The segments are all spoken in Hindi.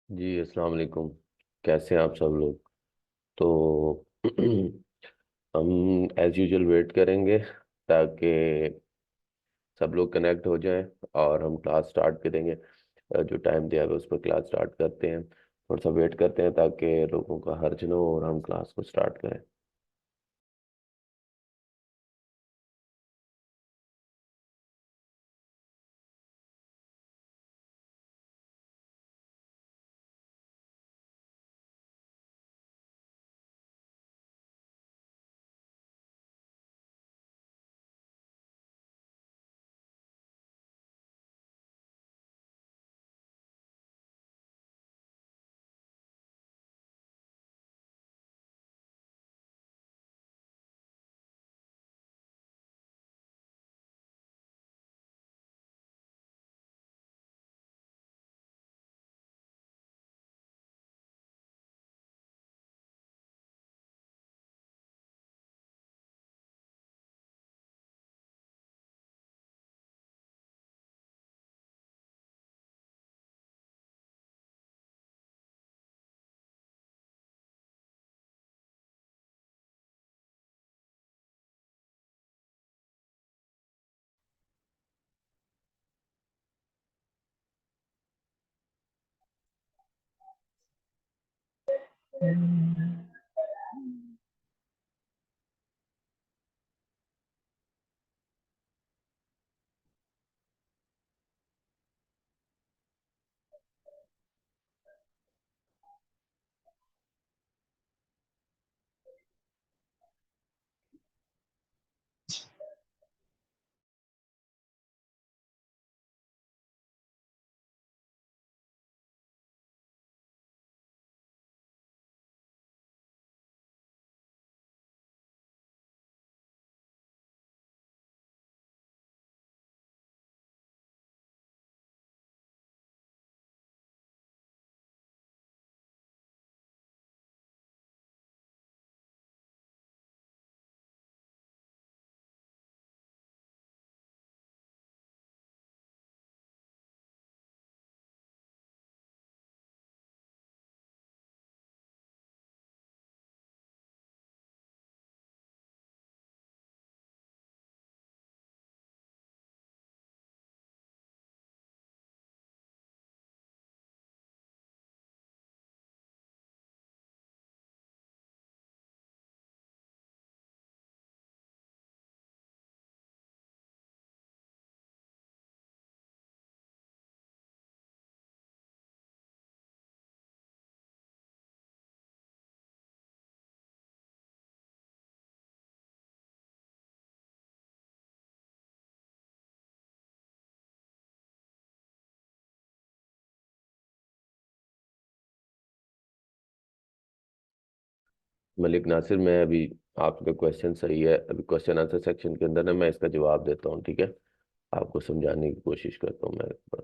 जी अस्सलाम वालेकुम। कैसे हैं आप सब लोग? तो हम एज यूजुअल वेट करेंगे ताकि सब लोग कनेक्ट हो जाएं और हम क्लास स्टार्ट करेंगे। जो टाइम दिया है उस पर क्लास स्टार्ट करते हैं। थोड़ा सा वेट करते हैं ताकि लोगों का हर्ज ना हो और हम क्लास को स्टार्ट करें। मलिक नासिर, मैं अभी आपका क्वेश्चन सही है। अभी क्वेश्चन आंसर सेक्शन के अंदर ना मैं इसका जवाब देता हूँ, ठीक है? आपको समझाने की कोशिश करता हूँ मैं।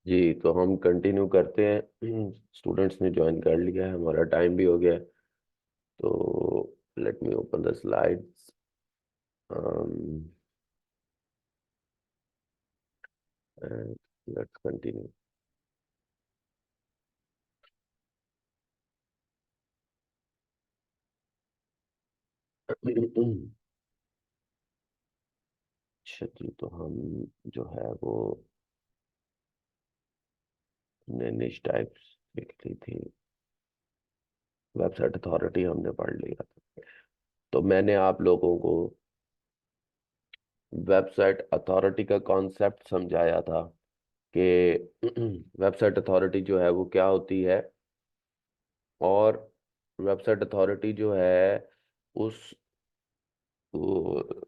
जी, तो हम कंटिन्यू करते हैं। स्टूडेंट्स ने ज्वाइन कर लिया है, हमारा टाइम भी हो गया है। तो let me open the slides and let's continue. अच्छा जी, तो हम जो है वो हमने निच टाइप्स लिख ली थी। वेबसाइट अथॉरिटी हमने पढ़ लिया था। तो मैंने आप लोगों को वेबसाइट अथॉरिटी का कॉन्सेप्ट समझाया था कि वेबसाइट अथॉरिटी जो है वो क्या होती है, और वेबसाइट अथॉरिटी जो है उस वो-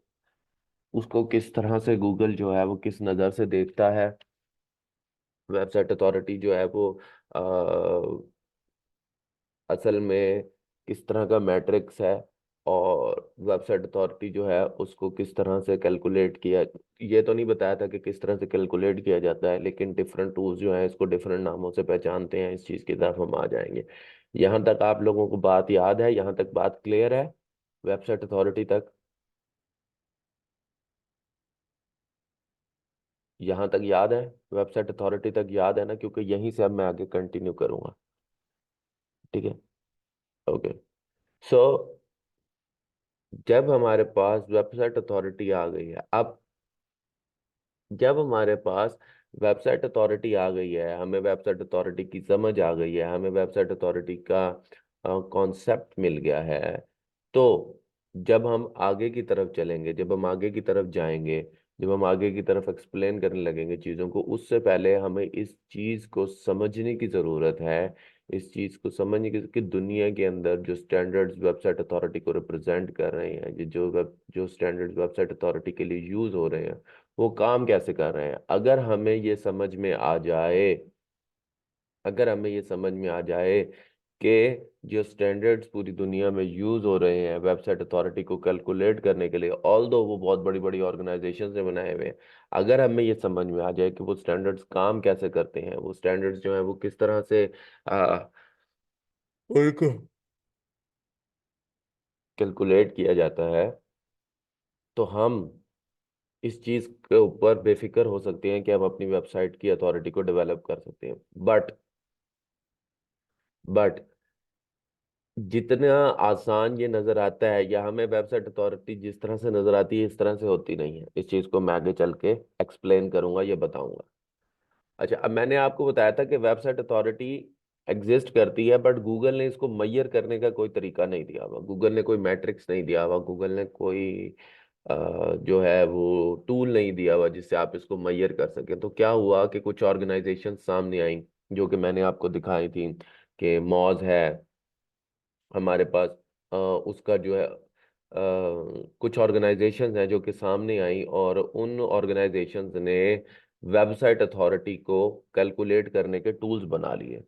उसको किस तरह से गूगल जो है वो किस नज़र से देखता है। वेबसाइट अथॉरिटी जो है वो असल में किस तरह का मैट्रिक्स है, और वेबसाइट अथॉरिटी जो है उसको किस तरह से कैलकुलेट किया। ये तो नहीं बताया था कि किस तरह से कैलकुलेट किया जाता है, लेकिन डिफरेंट टूल्स जो हैं इसको डिफरेंट नामों से पहचानते हैं। इस चीज़ की तरफ हम आ जाएंगे। यहाँ तक आप लोगों को बात याद है? यहाँ तक बात क्लियर है वेबसाइट अथॉरिटी तक? यहाँ तक याद है? वेबसाइट अथॉरिटी तक याद है ना? क्योंकि यहीं से अब मैं आगे कंटिन्यू करूंगा। ठीक है, ओके। सो जब हमारे पास वेबसाइट अथॉरिटी आ गई है, अब जब हमारे पास वेबसाइट अथॉरिटी आ गई है, हमें वेबसाइट अथॉरिटी की समझ आ गई है, हमें वेबसाइट अथॉरिटी का कॉन्सेप्ट मिल गया है, तो जब हम आगे की तरफ चलेंगे, जब हम आगे की तरफ जाएंगे, जब हम आगे की तरफ एक्सप्लेन करने लगेंगे चीज़ों को, उससे पहले हमें इस चीज़ को समझने की ज़रूरत है। इस चीज़ को समझने की कि दुनिया के अंदर जो स्टैंडर्ड्स वेबसाइट अथॉरिटी को रिप्रेजेंट कर रहे हैं, जो स्टैंडर्ड्स वेबसाइट अथॉरिटी के लिए यूज़ हो रहे हैं, वो काम कैसे कर रहे हैं। अगर हमें ये समझ में आ जाए, अगर हमें ये समझ में आ जाए कि जो स्टैंडर्ड्स पूरी दुनिया में यूज हो रहे हैं वेबसाइट अथॉरिटी को कैलकुलेट करने के लिए, ऑल दो वो बहुत बड़ी बड़ी ऑर्गेनाइजेशन से बनाए हुए हैं, अगर हमें ये समझ में आ जाए कि वो स्टैंडर्ड्स काम कैसे करते हैं, वो स्टैंडर्ड्स जो है वो किस तरह से उनको कैलकुलेट किया जाता है, तो हम इस चीज के ऊपर बेफिक्र हो सकते हैं कि हम अपनी वेबसाइट की अथॉरिटी को डेवलप कर सकते हैं। बट जितना आसान ये नजर आता है, या हमें वेबसाइट अथॉरिटी जिस तरह से नजर आती है, इस तरह से होती नहीं है। इस चीज को मैं आगे चल के एक्सप्लेन करूंगा, ये बताऊंगा। अच्छा, अब मैंने आपको बताया था कि वेबसाइट अथॉरिटी एग्जिस्ट करती है, बट गूगल ने इसको मैयर करने का कोई तरीका नहीं दिया हुआ, गूगल ने कोई मैट्रिक्स नहीं दिया हुआ, गूगल ने कोई जो है वो टूल नहीं दिया हुआ जिससे आप इसको मैयर कर सकें। तो क्या हुआ कि कुछ ऑर्गेनाइजेशन सामने आई, जो कि मैंने आपको दिखाई थी, कि मॉज है हमारे पास, उसका जो है कुछ ऑर्गेनाइजेशंस हैं जो कि सामने आई, और उन ऑर्गेनाइजेशंस ने वेबसाइट अथॉरिटी को कैलकुलेट करने के टूल्स बना लिए।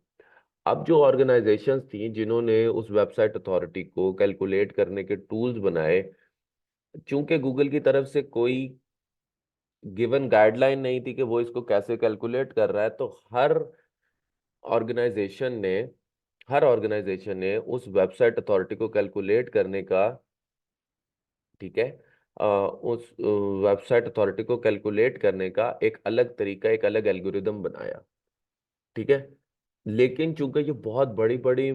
अब जो ऑर्गेनाइजेशंस थी जिन्होंने उस वेबसाइट अथॉरिटी को कैलकुलेट करने के टूल्स बनाए, चूंकि गूगल की तरफ से कोई गिवन गाइडलाइन नहीं थी कि वो इसको कैसे कैलकुलेट कर रहा है, तो ऑर्गेनाइजेशन ने हर ऑर्गेनाइजेशन ने उस वेबसाइट अथॉरिटी को कैलकुलेट करने का, ठीक है, उस वेबसाइट अथॉरिटी को कैलकुलेट करने का एक अलग तरीका, एक अलग एल्गोरिदम बनाया। ठीक है, लेकिन चूंकि ये बहुत बड़ी बड़ी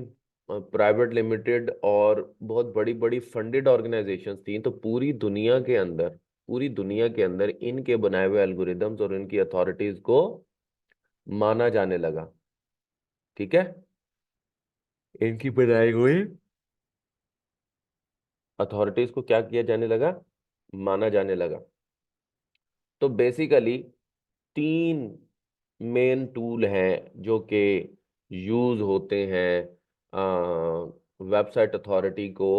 प्राइवेट लिमिटेड और बहुत बड़ी बड़ी फंडेड ऑर्गेनाइजेशंस थी, तो पूरी दुनिया के अंदर इनके बनाए हुए एल्गोरिदम्स और इनकी अथॉरिटीज को माना जाने लगा। ठीक है, इनकी बनाई हुई अथॉरिटीज को क्या किया जाने लगा? माना जाने लगा। तो बेसिकली तीन मेन टूल हैं जो कि यूज होते हैं वेबसाइट अथॉरिटी को,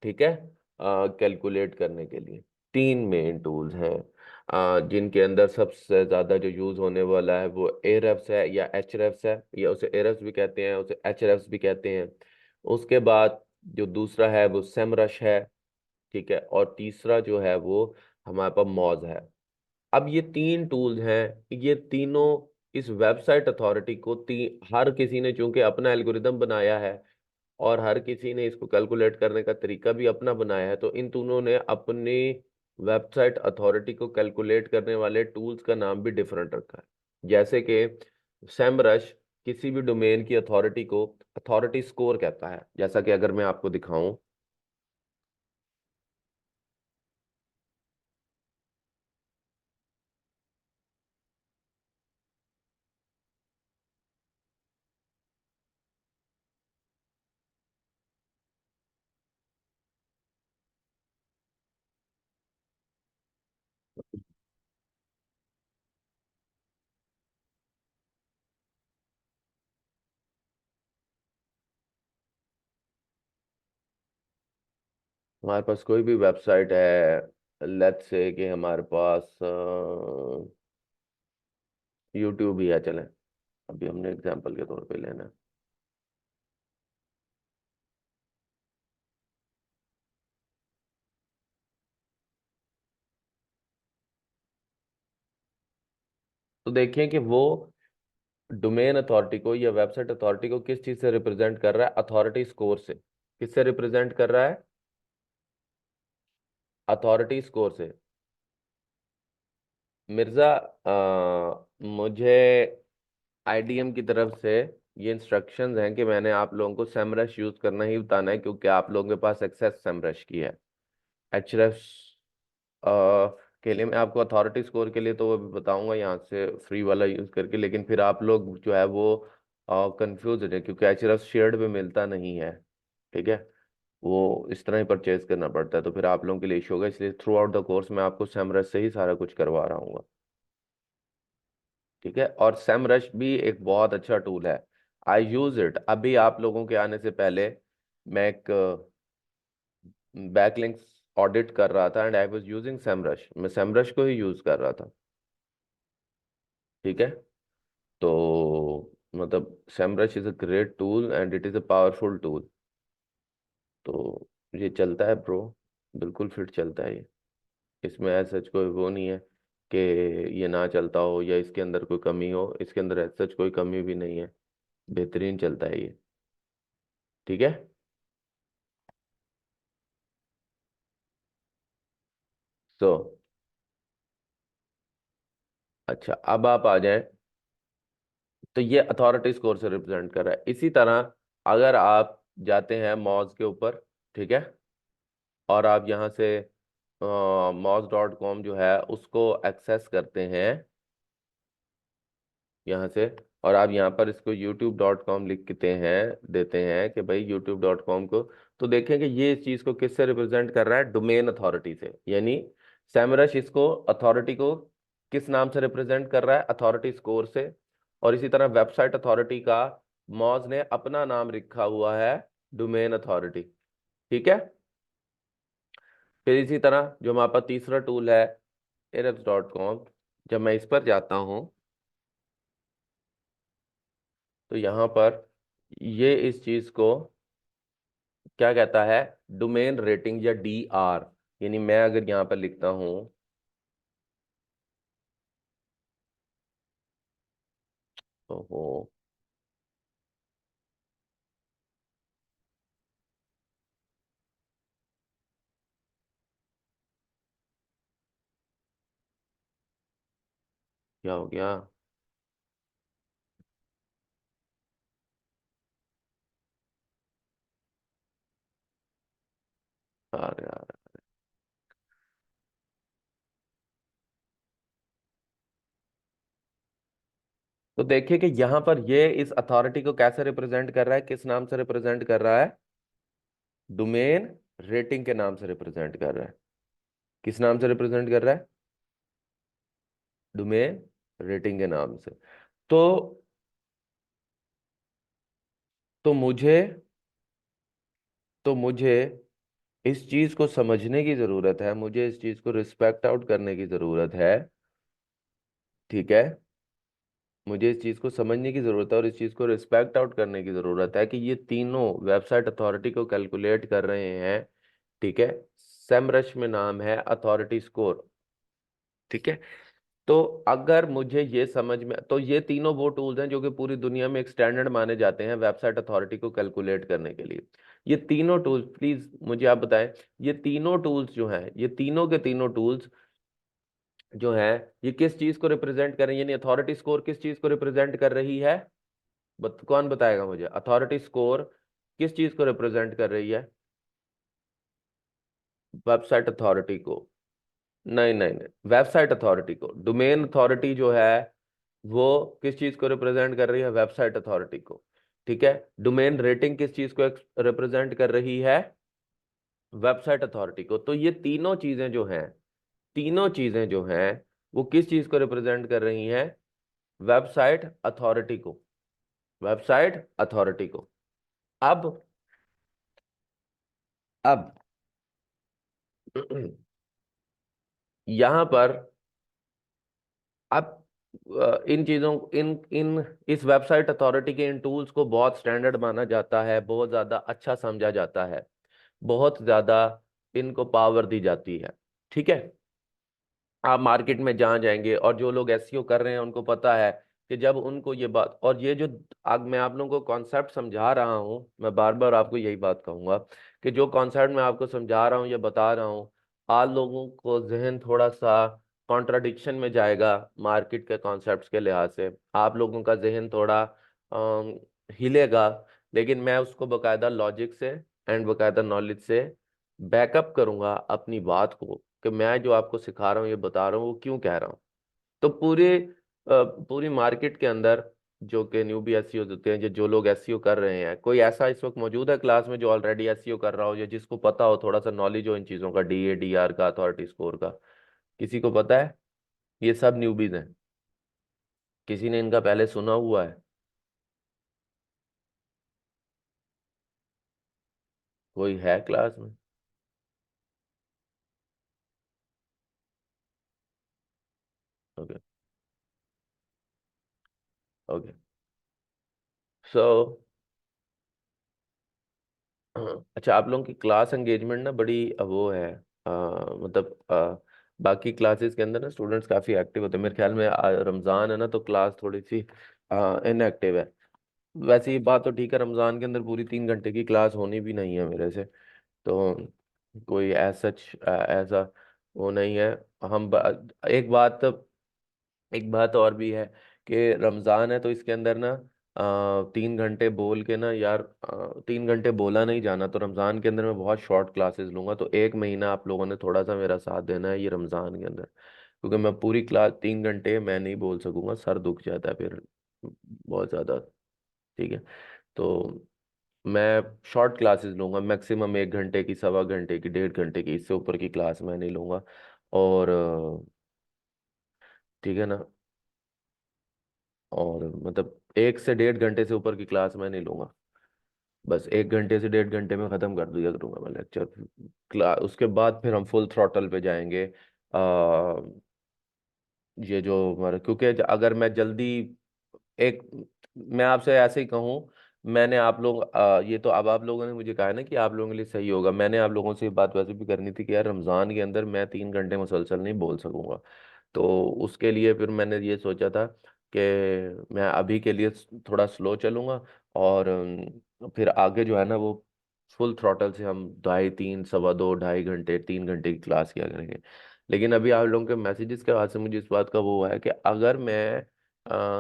ठीक है, कैलकुलेट करने के लिए। तीन मेन टूल्स हैं, जिनके अंदर सबसे ज़्यादा जो यूज़ होने वाला है वो एरेफ्स है या एचरेफ्स है, या उसे एरेफ्स भी कहते हैं, उसे एचरेफ्स भी कहते हैं। उसके बाद जो दूसरा है वो सेमरश है, ठीक है, और तीसरा जो है वो हमारे पास मॉज है। अब ये तीन टूल्स हैं, ये तीनों इस वेबसाइट अथॉरिटी को हर किसी ने चूंकि अपना एल्गोरिदम बनाया है और हर किसी ने इसको कैलकुलेट करने का तरीका भी अपना बनाया है, तो इन दोनों ने अपनी वेबसाइट अथॉरिटी को कैलकुलेट करने वाले टूल्स का नाम भी डिफरेंट रखा है। जैसे कि सेमरश किसी भी डोमेन की अथॉरिटी को अथॉरिटी स्कोर कहता है। जैसा कि अगर मैं आपको दिखाऊं, हमारे पास कोई भी वेबसाइट है, लेट्स से कि हमारे पास यूट्यूब ही है, चलें अभी हमने एग्जांपल के तौर पे लेना है। तो देखिए कि वो डोमेन अथॉरिटी को या वेबसाइट अथॉरिटी को किस चीज से रिप्रेजेंट कर रहा है, अथॉरिटी स्कोर से। किससे रिप्रेजेंट कर रहा है? अथॉरिटी स्कोर से। मिर्जा, मुझे आईडीएम की तरफ से ये इंस्ट्रक्शंस हैं कि मैंने आप लोगों को सेमरश यूज करना ही बताना है, क्योंकि आप लोगों के पास एक्सेस सेमरश की है। एचरेफ के लिए मैं आपको अथॉरिटी स्कोर के लिए तो वो भी बताऊंगा यहाँ से फ्री वाला यूज करके, लेकिन फिर आप लोग जो है वो कंफ्यूज हो जाए, क्योंकि एचरेफ शेयर्ड में मिलता नहीं है। ठीक है, वो इस तरह ही परचेज करना पड़ता है, तो फिर आप लोगों के लिए इशू होगा। इसलिए थ्रू आउट द कोर्स मैं आपको सेमरश से ही सारा कुछ करवा रहा हूँ। ठीक है, और सेमरश भी एक बहुत अच्छा टूल है। आई यूज इट। अभी आप लोगों के आने से पहले मैं एक बैकलिंक्स ऑडिट कर रहा था and I was using Semrush. मैं सेमरश को ही यूज कर रहा था। ठीक है, तो मतलब Semrush is a great tool and it is a powerful tool. तो ये चलता है ब्रो, बिल्कुल फिट चलता है ये। इसमें ऐसा सच कोई वो नहीं है कि ये ना चलता हो या इसके अंदर कोई कमी हो। इसके अंदर ऐसा सच कोई कमी भी नहीं है, बेहतरीन चलता है ये। ठीक है, तो अच्छा अब आप आ जाएं। तो ये अथॉरिटी स्कोर से रिप्रेजेंट कर रहा है। इसी तरह अगर आप जाते हैं मॉज के ऊपर, ठीक है, और आप यहाँ से mozz.com जो है उसको एक्सेस करते हैं यहाँ से, और आप यहाँ पर इसको youtube.com लिखते हैं, देते हैं कि भाई youtube.com को, तो देखें कि ये इस चीज़ को किससे रिप्रेजेंट कर रहा है, डोमेन अथॉरिटी से। यानी सैमरश इसको अथॉरिटी को किस नाम से रिप्रेजेंट कर रहा है, अथॉरिटी स्कोर से। और इसी तरह वेबसाइट अथॉरिटी का मॉज ने अपना नाम लिखा हुआ है, डोमेन अथॉरिटी। ठीक है, फिर इसी तरह जो हमारे पास तीसरा टूल है arabs.com, जब मैं इस पर जाता हूँ तो यहाँ पर ये इस चीज को क्या कहता है, डोमेन रेटिंग या DR। यानी मैं अगर यहाँ पर लिखता हूँ, ओहो क्या हो गया, अरे यार। तो देखिए कि यहाँ पर ये इस अथॉरिटी को कैसे रिप्रेजेंट कर रहा है, किस नाम से रिप्रेजेंट कर रहा है, डोमेन रेटिंग के नाम से रिप्रेजेंट कर रहा है। किस नाम से रिप्रेजेंट कर रहा है, डोमेन रेटिंग के नाम से। तो तो मुझे तो मुझे इस चीज को समझने की जरूरत है, मुझे इस चीज को रिस्पेक्ट आउट करने की जरूरत है। ठीक है, मुझे इस चीज को समझने की जरूरत है और इस चीज को रिस्पेक्ट आउट करने की जरूरत है कि ये तीनों वेबसाइट अथॉरिटी को कैलकुलेट कर रहे हैं। ठीक है, सेमरश में नाम है अथॉरिटी स्कोर। ठीक है, तो अगर मुझे ये समझ में, तो ये तीनों वो टूल्स हैं जो कि पूरी दुनिया में एक स्टैंडर्ड माने जाते हैं वेबसाइट अथॉरिटी को कैलकुलेट करने के लिए। ये तीनों टूल्स, प्लीज मुझे आप बताएं, ये तीनों टूल्स जो हैं, ये तीनों के तीनों टूल्स जो हैं, ये किस चीज को रिप्रेजेंट कर रही है, यानी अथॉरिटी स्कोर किस चीज को रिप्रेजेंट कर रही है? कौन बताएगा मुझे, अथॉरिटी स्कोर किस चीज को रिप्रेजेंट कर रही है? वेबसाइट अथॉरिटी को? नहीं नहीं नहीं, वेबसाइट अथॉरिटी को। डोमेन अथॉरिटी जो है वो किस चीज को रिप्रेजेंट कर रही है? वेबसाइट अथॉरिटी को। ठीक है। डोमेन रेटिंग किस चीज को रिप्रेजेंट कर रही है? वेबसाइट अथॉरिटी को। तो ये तीनों चीजें जो हैं, तीनों चीजें जो हैं, वो किस चीज को रिप्रेजेंट कर रही हैं? वेबसाइट अथॉरिटी को। वेबसाइट अथॉरिटी को। अब अब यहां पर, अब इन चीजों, इन इन इस वेबसाइट अथॉरिटी के इन टूल्स को बहुत स्टैंडर्ड माना जाता है, बहुत ज्यादा अच्छा समझा जाता है, बहुत ज्यादा इनको पावर दी जाती है। ठीक है। आप मार्केट में जहाँ जाएंगे, और जो लोग एसईओ कर रहे हैं उनको पता है कि जब उनको ये बात, और ये जो आज मैं आप लोगों को कॉन्सेप्ट समझा रहा हूँ, मैं बार बार आपको यही बात कहूंगा कि जो कॉन्सेप्ट मैं आपको समझा रहा हूँ, ये बता रहा हूँ, आज लोगों को जहन थोड़ा सा कॉन्ट्राडिक्शन में जाएगा मार्केट के कॉन्सेप्ट्स के लिहाज से, आप लोगों का जहन थोड़ा हिलेगा, लेकिन मैं उसको बकायदा लॉजिक से एंड बकायदा नॉलेज से बैकअप करूंगा अपनी बात को, कि मैं जो आपको सिखा रहा हूँ, ये बता रहा हूँ, वो क्यों कह रहा हूँ। तो पूरी मार्केट के अंदर जो कि न्यूबी एसईओ होते हैं, जो लोग एसईओ कर रहे हैं, कोई ऐसा इस वक्त मौजूद है क्लास में जो ऑलरेडी एसईओ कर रहा हो, या जिसको पता हो, थोड़ा सा नॉलेज हो इन चीज़ों का, डीए डीआर का, अथॉरिटी स्कोर का? किसी को पता है? ये सब न्यूबीज हैं, किसी ने इनका पहले सुना हुआ है? कोई है क्लास में? ओके। ओके। सो अच्छा, आप लोगों की क्लास एंगेजमेंट ना बड़ी वो है, मतलब बाकी क्लासेस के अंदर ना स्टूडेंट्स काफ़ी एक्टिव होते हैं। मेरे ख्याल में रमज़ान है ना, तो क्लास थोड़ी सी इनएक्टिव है। वैसे ये बात तो ठीक है, रमज़ान के अंदर पूरी 3 घंटे की क्लास होनी भी नहीं है मेरे से, तो कोई सच ऐसा वो नहीं है। हम एक बात, एक बात और भी है कि रमज़ान है तो इसके अंदर ना 3 घंटे बोल के ना यार, 3 घंटे बोला नहीं जाना, तो रमज़ान के अंदर मैं बहुत शॉर्ट क्लासेस लूंगा, तो 1 महीना आप लोगों ने थोड़ा सा मेरा साथ देना है ये रमज़ान के अंदर, क्योंकि मैं पूरी क्लास 3 घंटे मैं नहीं बोल सकूंगा, सर दुख जाता है फिर बहुत ज़्यादा। ठीक है। तो मैं शॉर्ट क्लासेस लूंगा, मैक्सिमम 1 घंटे की, 1.25 घंटे की, 1.5 घंटे की, इससे ऊपर की क्लास मैं नहीं लूंगा। और ठीक है ना, और मतलब 1 से 1.5 घंटे से ऊपर की क्लास मैं नहीं लूंगा। बस 1 घंटे से 1.5 घंटे में ख़त्म कर दिया करूंगा मैं लेक्चर। क्लास उसके बाद फिर हम फुल थ्रॉटल पे जाएंगे। ये जो हमारा, क्योंकि अगर मैं जल्दी एक, मैं आपसे ऐसे ही कहूँ, मैंने आप लोग ये तो अब आप लोगों ने मुझे कहा है ना कि आप लोगों के लिए सही होगा, मैंने आप लोगों से ये बात वैसे भी करनी थी कि यार रमज़ान के अंदर मैं 3 घंटे मुसलसल नहीं बोल सकूंगा। तो उसके लिए फिर मैंने ये सोचा था कि मैं अभी के लिए थोड़ा स्लो चलूंगा, और फिर आगे जो है ना वो फुल थ्रॉटल से हम 2.5 3 2.25 2.5 घंटे 3 घंटे की क्लास किया करेंगे। लेकिन अभी आप लोगों के मैसेजेस के बाद से मुझे इस बात का वो हुआ है कि अगर मैं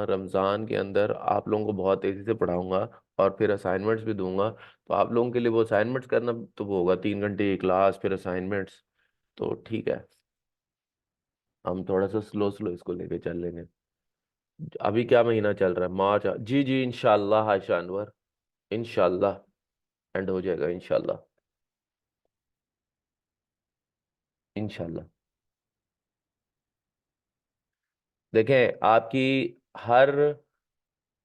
रमज़ान के अंदर आप लोगों को बहुत तेज़ी से पढ़ाऊंगा और फिर असाइनमेंट्स भी दूंगा, तो आप लोगों के लिए वो असाइनमेंट्स करना तो वो होगा 3 घंटे की क्लास फिर असाइनमेंट्स। तो ठीक है, हम थोड़ा सा स्लो स्लो इसको लेके चल लेंगे। अभी क्या महीना चल रहा है? मार्च। जी जी, इंशाल्लाह आयशा अनवर, इंशाल्लाह एंड हो जाएगा इंशाल्लाह। इंशाल्लाह। देखें, आपकी हर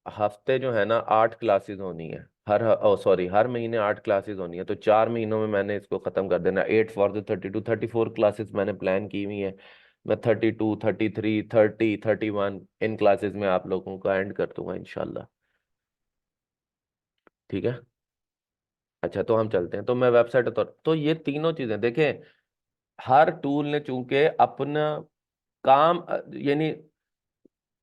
हफ्ते जो है ना 8 क्लासेस होनी है, ओ सॉरी, हर महीने 8 क्लासेस होनी है, तो 4 महीनों में मैंने इसको खत्म कर देना। 8 फॉर द 32 34 क्लासेस मैंने प्लान की हुई है। मैं 32 33 30 31 इन क्लासेस में आप लोगों का एंड कर दूंगा इंशाल्लाह। ठीक है। अच्छा, तो हम चलते हैं, तो मैं वेबसाइट तो ये तीनों चीजें देखें, हर टूल ने चूंकि अपना काम यानी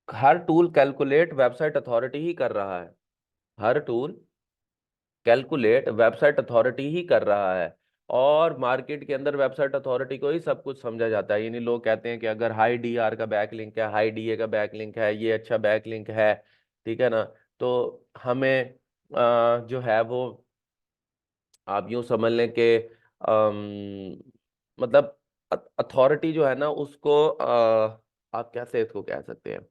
हर टूल कैलकुलेट वेबसाइट अथॉरिटी ही कर रहा है, हर टूल कैलकुलेट वेबसाइट अथॉरिटी ही कर रहा है। और मार्केट के अंदर वेबसाइट अथॉरिटी को ही सब कुछ समझा जाता है। यानी लोग कहते हैं कि अगर हाई डीआर का बैकलिंक है, हाई डीए का बैकलिंक है, ये अच्छा बैकलिंक है, ठीक है ना, तो हमें जो है वो आप यूं समझ लें कि मतलब अथॉरिटी जो है ना उसको आप कैसे इसको कह सकते हैं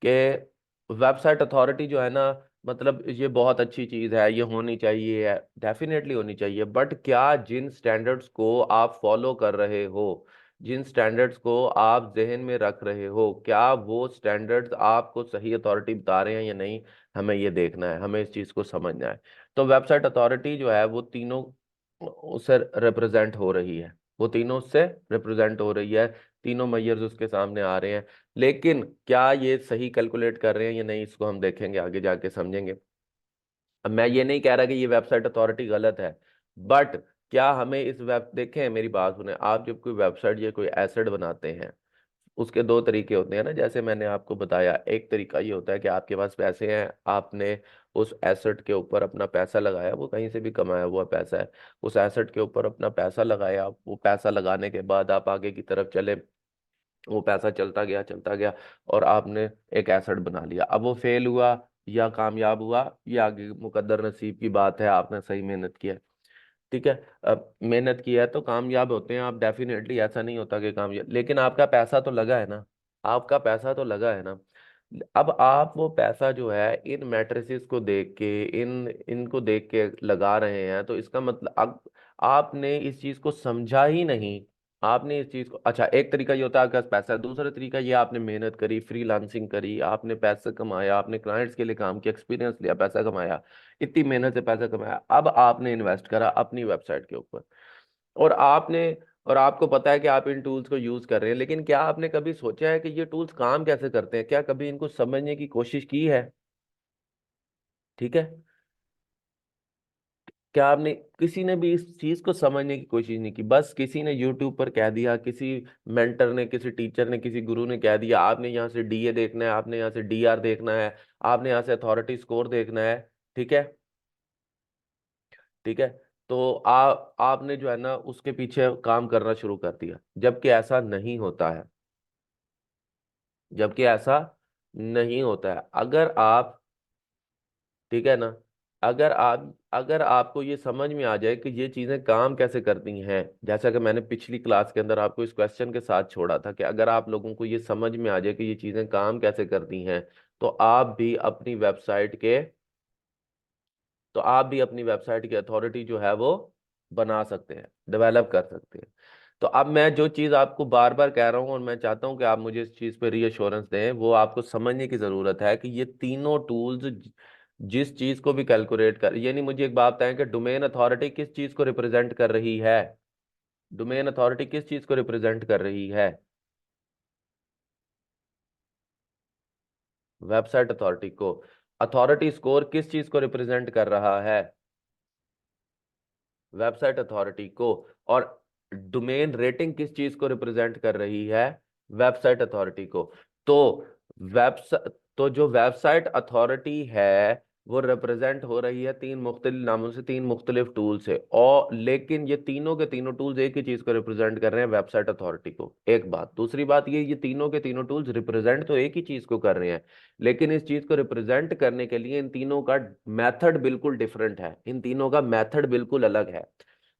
कि वेबसाइट अथॉरिटी जो है ना, मतलब ये बहुत अच्छी चीज़ है, ये होनी चाहिए, डेफिनेटली होनी चाहिए, बट क्या जिन स्टैंडर्ड्स को आप फॉलो कर रहे हो, जिन स्टैंडर्ड्स को आप जहन में रख रहे हो, क्या वो स्टैंडर्ड्स आपको सही अथॉरिटी बता रहे हैं या नहीं, हमें ये देखना है, हमें इस चीज़ को समझना है। तो वेबसाइट अथॉरिटी जो है वो तीनों उससे रिप्रेजेंट हो रही है, वो तीनों उससे रिप्रेजेंट हो रही है, तीनों मैयर्स उसके सामने आ रहे हैं। लेकिन क्या ये सही कैलकुलेट कर रहे हैं या नहीं, इसको हम देखेंगे, आगे जाके समझेंगे। अब मैं ये नहीं कह रहा कि ये वेबसाइट अथॉरिटी गलत है, बट क्या हमें इस वेब देखें, मेरी बात सुने, आप जब कोई वेबसाइट या कोई एसेट बनाते हैं, उसके दो तरीके होते हैं ना, जैसे मैंने आपको बताया, एक तरीका ये होता है कि आपके पास पैसे हैं, आपने उस एसेट के ऊपर अपना पैसा लगाया, वो कहीं से भी कमाया हुआ पैसा है, उस एसेट के ऊपर अपना पैसा लगाया, वो पैसा लगाने के बाद आप आगे की तरफ चले, वो पैसा चलता गया चलता गया, और आपने एक एसेट बना लिया। अब वो फेल हुआ या कामयाब हुआ, ये आगे मुकद्दर नसीब की बात है, आपने सही मेहनत किया, ठीक है। अब मेहनत की है तो कामयाब होते हैं आप, डेफिनेटली, ऐसा नहीं होता कि कामयाब, लेकिन आपका पैसा तो लगा है ना, आपका पैसा तो लगा है ना। अब आप वो पैसा जो है इन मैट्रिसेस को देख के, इनको देख के लगा रहे हैं, तो इसका मतलब आपने इस चीज को समझा ही नहीं। आपने इस चीज को, अच्छा, एक तरीका ये होता है आपके पास पैसा है, दूसरा तरीका ये आपने मेहनत करी, फ्रीलांसिंग करी, आपने पैसा कमाया, आपने क्लाइंट्स के लिए काम किया, एक्सपीरियंस लिया, पैसा कमाया, इतनी मेहनत से पैसा कमाया, अब आपने इन्वेस्ट करा अपनी वेबसाइट के ऊपर, और आपने, और आपको पता है कि आप इन टूल्स को यूज कर रहे हैं, लेकिन क्या आपने कभी सोचा है कि ये टूल्स काम कैसे करते हैं? क्या कभी इनको समझने की कोशिश की है? ठीक है, क्या आपने, किसी ने भी इस चीज को समझने की कोशिश नहीं की, बस किसी ने यूट्यूब पर कह दिया, किसी मेंटर ने, किसी टीचर ने, किसी गुरु ने कह दिया, आपने यहाँ से डीए देखना है, आपने यहाँ से डीआर देखना है, आपने यहाँ से अथॉरिटी स्कोर देखना है, ठीक है, ठीक है, तो आपने जो है ना उसके पीछे काम करना शुरू कर दिया, जबकि ऐसा नहीं होता है, जबकि ऐसा नहीं होता है। अगर आप, ठीक है ना, अगर आपको ये समझ में आ जाए कि ये चीजें काम कैसे करती हैं, जैसा कि मैंने पिछली क्लास के अंदर आपको इस क्वेश्चन के साथ छोड़ा था, कि अगर आप लोगों को ये समझ में आ जाए कि ये चीजें काम कैसे करती हैं, तो आप भी अपनी वेबसाइट के, तो आप भी अपनी वेबसाइट की अथॉरिटी जो है वो बना सकते हैं, डेवलप कर सकते हैं। तो अब मैं जो चीज़ आपको बार बार कह रहा हूं, और मैं चाहता हूं कि आप मुझे इस चीज़ पे रीअश्योरेंस दें, वो आपको समझने की ज़रूरत है कि ये तीनों टूल्स जिस चीज़ को भी कैलकुलेट कर, यानी मुझे एक बात बताएं कि डोमेन अथॉरिटी किस चीज़ को रिप्रेजेंट कर रही है, डोमेन अथॉरिटी किस चीज़ को रिप्रेजेंट कर रही है? वेबसाइट अथॉरिटी को। अथॉरिटी स्कोर किस चीज़ को रिप्रेजेंट कर रहा है? वेबसाइट अथॉरिटी को। और डोमेन रेटिंग किस चीज को रिप्रेजेंट कर रही है? वेबसाइट अथॉरिटी को। तो वेबसाइट, तो जो वेबसाइट अथॉरिटी है वो रिप्रेजेंट हो रही है तीन मुख्तलिफ नामों से, तीन मुख्तलिफ टूल से, और लेकिन ये तीनों के तीनों टूल्स एक ही चीज को रिप्रेजेंट कर रहे हैं, वेबसाइट अथॉरिटी को। एक बात, दूसरी बात ये तीनों के तीनों टूल्स रिप्रेजेंट तो एक ही चीज को कर रहे हैं, लेकिन इस चीज को रिप्रेजेंट करने के लिए इन तीनों का मेथड बिल्कुल डिफरेंट है, इन तीनों का मेथड बिल्कुल अलग है।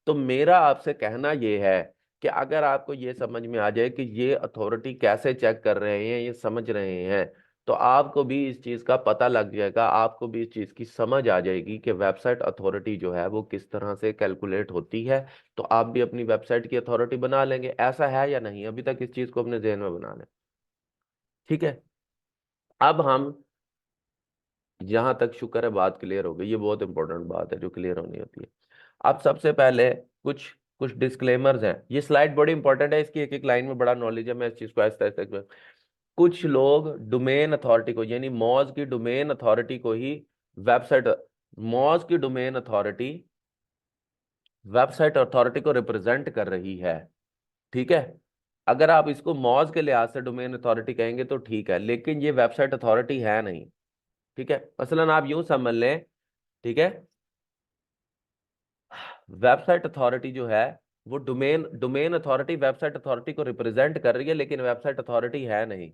तो मेरा आपसे कहना यह है कि अगर आपको ये समझ में आ जाए कि ये अथॉरिटी कैसे चेक कर रहे हैं, ये समझ रहे हैं, तो आपको भी इस चीज का पता लग जाएगा, आपको भी इस चीज की समझ आ जाएगी कि वेबसाइट अथॉरिटी जो है वो किस तरह से कैलकुलेट होती है। तो आप भी अपनी वेबसाइट की अथॉरिटी बना लेंगे। ऐसा है या नहीं? अभी तक इस चीज को अपने जहन में बना लें, ठीक है। अब हम, जहां तक शुक्र है बात क्लियर हो गई, ये बहुत इंपॉर्टेंट बात है जो क्लियर होनी होती है। अब सबसे पहले कुछ कुछ डिस्क्लेमर्स हैं, ये स्लाइड बड़ी इंपॉर्टेंट है, इसकी एक एक लाइन में बड़ा नॉलेज है, मैं इस चीज को आहिस्ता आहिस्ता, कुछ लोग डोमेन अथॉरिटी को, यानी मॉज की डोमेन अथॉरिटी को ही वेबसाइट, मॉज की डोमेन अथॉरिटी वेबसाइट अथॉरिटी को रिप्रेजेंट कर रही है, ठीक है। अगर आप इसको मॉज के लिहाज से डोमेन अथॉरिटी कहेंगे तो ठीक है, लेकिन ये वेबसाइट अथॉरिटी है नहीं। ठीक है, मसलन आप यूं समझ लें, ठीक है, वेबसाइट अथॉरिटी जो है वो domain domain authority website authority को रिप्रेजेंट कर रही है, लेकिन वेबसाइट अथॉरिटी है नहीं।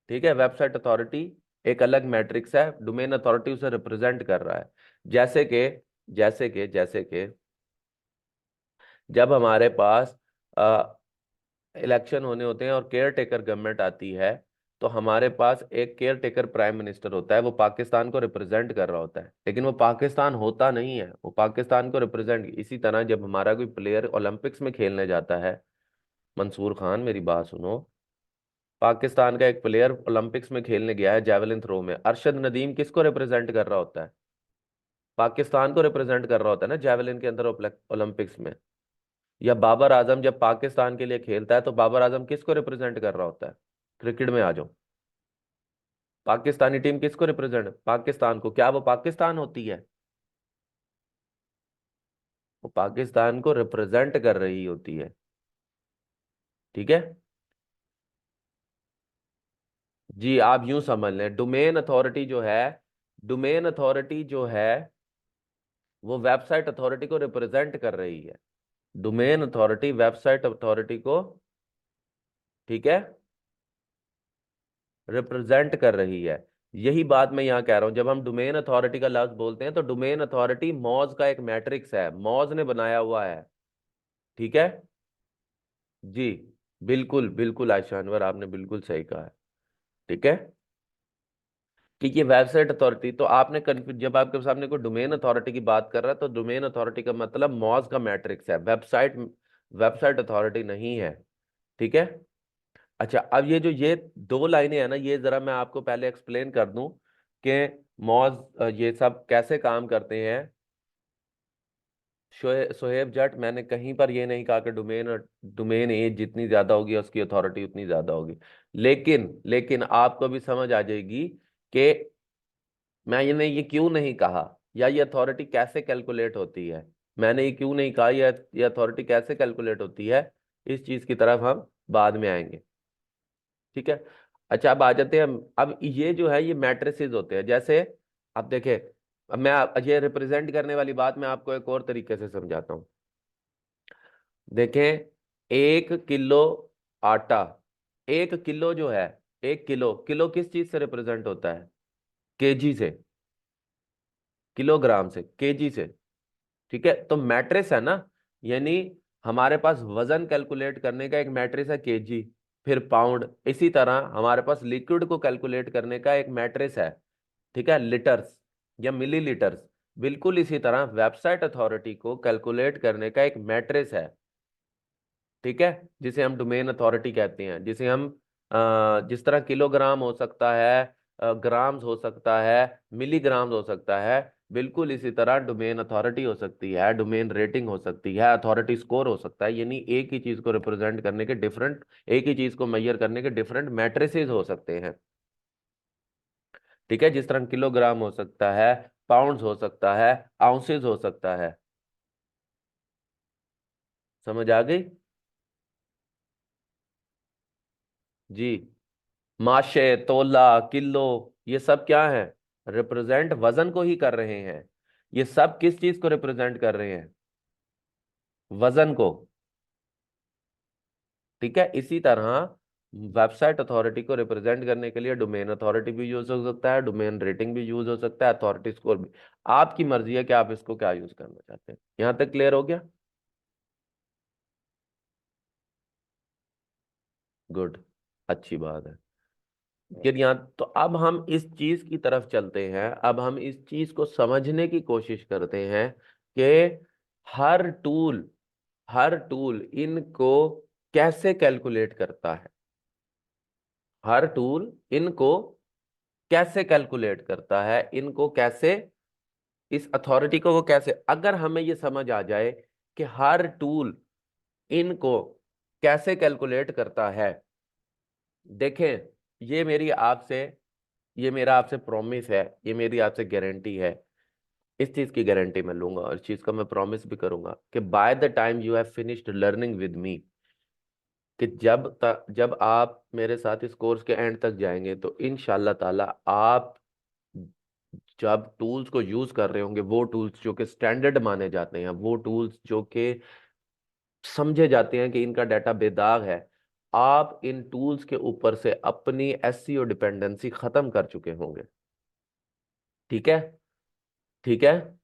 ठीक है, वेबसाइट अथॉरिटी एक अलग मैट्रिक्स है, डोमेन अथॉरिटी उसे रिप्रेजेंट कर रहा है। जैसे कि जब हमारे पास इलेक्शन होने होते हैं और केयर टेकर गवर्नमेंट आती है, तो हमारे पास एक केयर टेकर प्राइम मिनिस्टर होता है, वो पाकिस्तान को रिप्रेजेंट कर रहा होता है, लेकिन वो पाकिस्तान होता नहीं है, वो पाकिस्तान को रिप्रेजेंट। इसी तरह जब हमारा कोई प्लेयर ओलंपिक्स में खेलने जाता है, मंसूर खान मेरी बात सुनो, पाकिस्तान का एक प्लेयर ओलंपिक्स में खेलने गया है जेवलिन थ्रो में, अरशद नदीम किसको रिप्रेजेंट कर रहा होता है? पाकिस्तान को रिप्रेजेंट कर रहा होता है ना जेवलिन के अंदर ओलंपिक्स में। या बाबर आजम जब पाकिस्तान के लिए खेलता है तो बाबर आजम किसको रिप्रेजेंट कर रहा होता है? क्रिकेट में आ जाओ, पाकिस्तानी टीम किसको रिप्रेजेंट, पाकिस्तान को। क्या वो पाकिस्तान होती है? वो पाकिस्तान को रिप्रेजेंट कर रही होती है। ठीक है जी, आप यूं समझ लें, डोमेन अथॉरिटी जो है, डोमेन अथॉरिटी जो है वो वेबसाइट अथॉरिटी को रिप्रेजेंट कर रही है। डोमेन अथॉरिटी वेबसाइट अथॉरिटी को, ठीक है, रिप्रेजेंट कर रही है। यही बात मैं यहाँ कह रहा हूं, जब हम डोमेन अथॉरिटी का लफ्ज बोलते हैं तो डोमेन अथॉरिटी मॉज का एक मैट्रिक्स है, मॉज ने बनाया हुआ है। ठीक है जी, बिल्कुल बिल्कुल आयशा अनवर, आपने बिल्कुल सही कहा है। ठीक है कि ये वेबसाइट अथॉरिटी, तो आपने जब आपके सामने कोई डोमेन अथॉरिटी की बात कर रहा है तो डोमेन अथॉरिटी का मतलब मॉज का मैट्रिक्स है, वेबसाइट वेबसाइट अथॉरिटी नहीं है। ठीक है, अच्छा अब ये दो लाइनें हैं ना, ये जरा मैं आपको पहले एक्सप्लेन कर दूं कि मॉज ये सब कैसे काम करते हैं। सोहेब जट, मैंने कहीं पर ये नहीं कहा कि डोमेन एज जितनी ज्यादा होगी उसकी अथॉरिटी उतनी ज्यादा होगी, लेकिन आपको भी समझ आ जाएगी कि मैंने ये क्यों नहीं कहा, या ये अथॉरिटी कैसे कैलकुलेट होती है। मैंने ये क्यों नहीं कहा, ये अथॉरिटी कैसे कैलकुलेट होती है, इस चीज की तरफ हम बाद में आएंगे। ठीक है, अच्छा अब आ जाते हैं अब ये जो है ये मैट्रिसेस होते हैं, जैसे अब देखें, अब ये रिप्रेजेंट करने वाली बात मैं आपको एक और तरीके से समझाता हूँ। देखें, 1 किलो आटा, 1 किलो जो है, 1 किलो, किलो किस चीज से रिप्रेजेंट होता है? केजी से, किलोग्राम से, केजी से। ठीक है, तो मैट्रिक्स है ना, यानी हमारे पास वजन कैलकुलेट करने का एक मैट्रिक्स है केजी, फिर पाउंड। इसी तरह हमारे पास लिक्विड को कैलकुलेट करने का एक मैट्रिक्स है, ठीक है, लीटर्स या मिलीलीटर्स। बिल्कुल इसी तरह वेबसाइट अथॉरिटी को कैलकुलेट करने का एक मैट्रिक्स है, ठीक है, जिसे हम डोमेन अथॉरिटी कहते हैं, जिसे हम जिस तरह किलोग्राम हो सकता है, ग्राम्स हो सकता है, मिलीग्राम्स हो सकता है, बिल्कुल इसी तरह डोमेन अथॉरिटी हो सकती है, डोमेन रेटिंग हो सकती है, अथॉरिटी स्कोर हो सकता है, यानी एक ही चीज को रिप्रेजेंट करने के डिफरेंट, एक ही चीज को मेजर करने के डिफरेंट मैट्रिसेस हो सकते हैं। ठीक है, जिस तरह किलोग्राम हो सकता है, पाउंड्स हो सकता है, आउंसेस हो सकता है। समझ आ गई जी? माशे, तोला, किलो, ये सब क्या है? रिप्रेजेंट वजन को ही कर रहे हैं। ये सब किस चीज को रिप्रेजेंट कर रहे हैं? वजन को। ठीक है, इसी तरह वेबसाइट अथॉरिटी को रिप्रेजेंट करने के लिए डोमेन अथॉरिटी भी यूज हो सकता है, डोमेन रेटिंग भी यूज हो सकता है, अथॉरिटी स्कोर भी। आपकी मर्जी है कि आप इसको क्या यूज करना चाहते हैं। यहां तक क्लियर हो गया? गुड, अच्छी बात है। फिर यहाँ तो अब हम इस चीज की तरफ चलते हैं, अब हम इस चीज को समझने की कोशिश करते हैं कि हर टूल हर टूल इनको कैसे कैलकुलेट करता है, हर टूल इनको कैसे कैलकुलेट करता है, इनको कैसे, इस अथॉरिटी को वो कैसे, अगर हमें ये समझ आ जाए कि हर टूल इनको कैसे कैलकुलेट करता है। देखें, ये मेरी आपसे ये मेरा आपसे प्रॉमिस है, ये मेरी आपसे गारंटी है, इस चीज की गारंटी मैं लूंगा और इस चीज का मैं प्रॉमिस भी करूंगा कि by the time you have finished learning with me, कि जब आप मेरे साथ इस कोर्स के एंड तक जाएंगे तो इंशाल्लाह ताला आप जब टूल्स को यूज कर रहे होंगे, वो टूल्स जो कि स्टैंडर्ड माने जाते हैं, वो टूल्स जो कि समझे जाते हैं कि इनका डाटा बेदाग है, आप इन टूल्स के ऊपर से अपनी एसईओ डिपेंडेंसी खत्म कर चुके होंगे। ठीक है, ठीक है।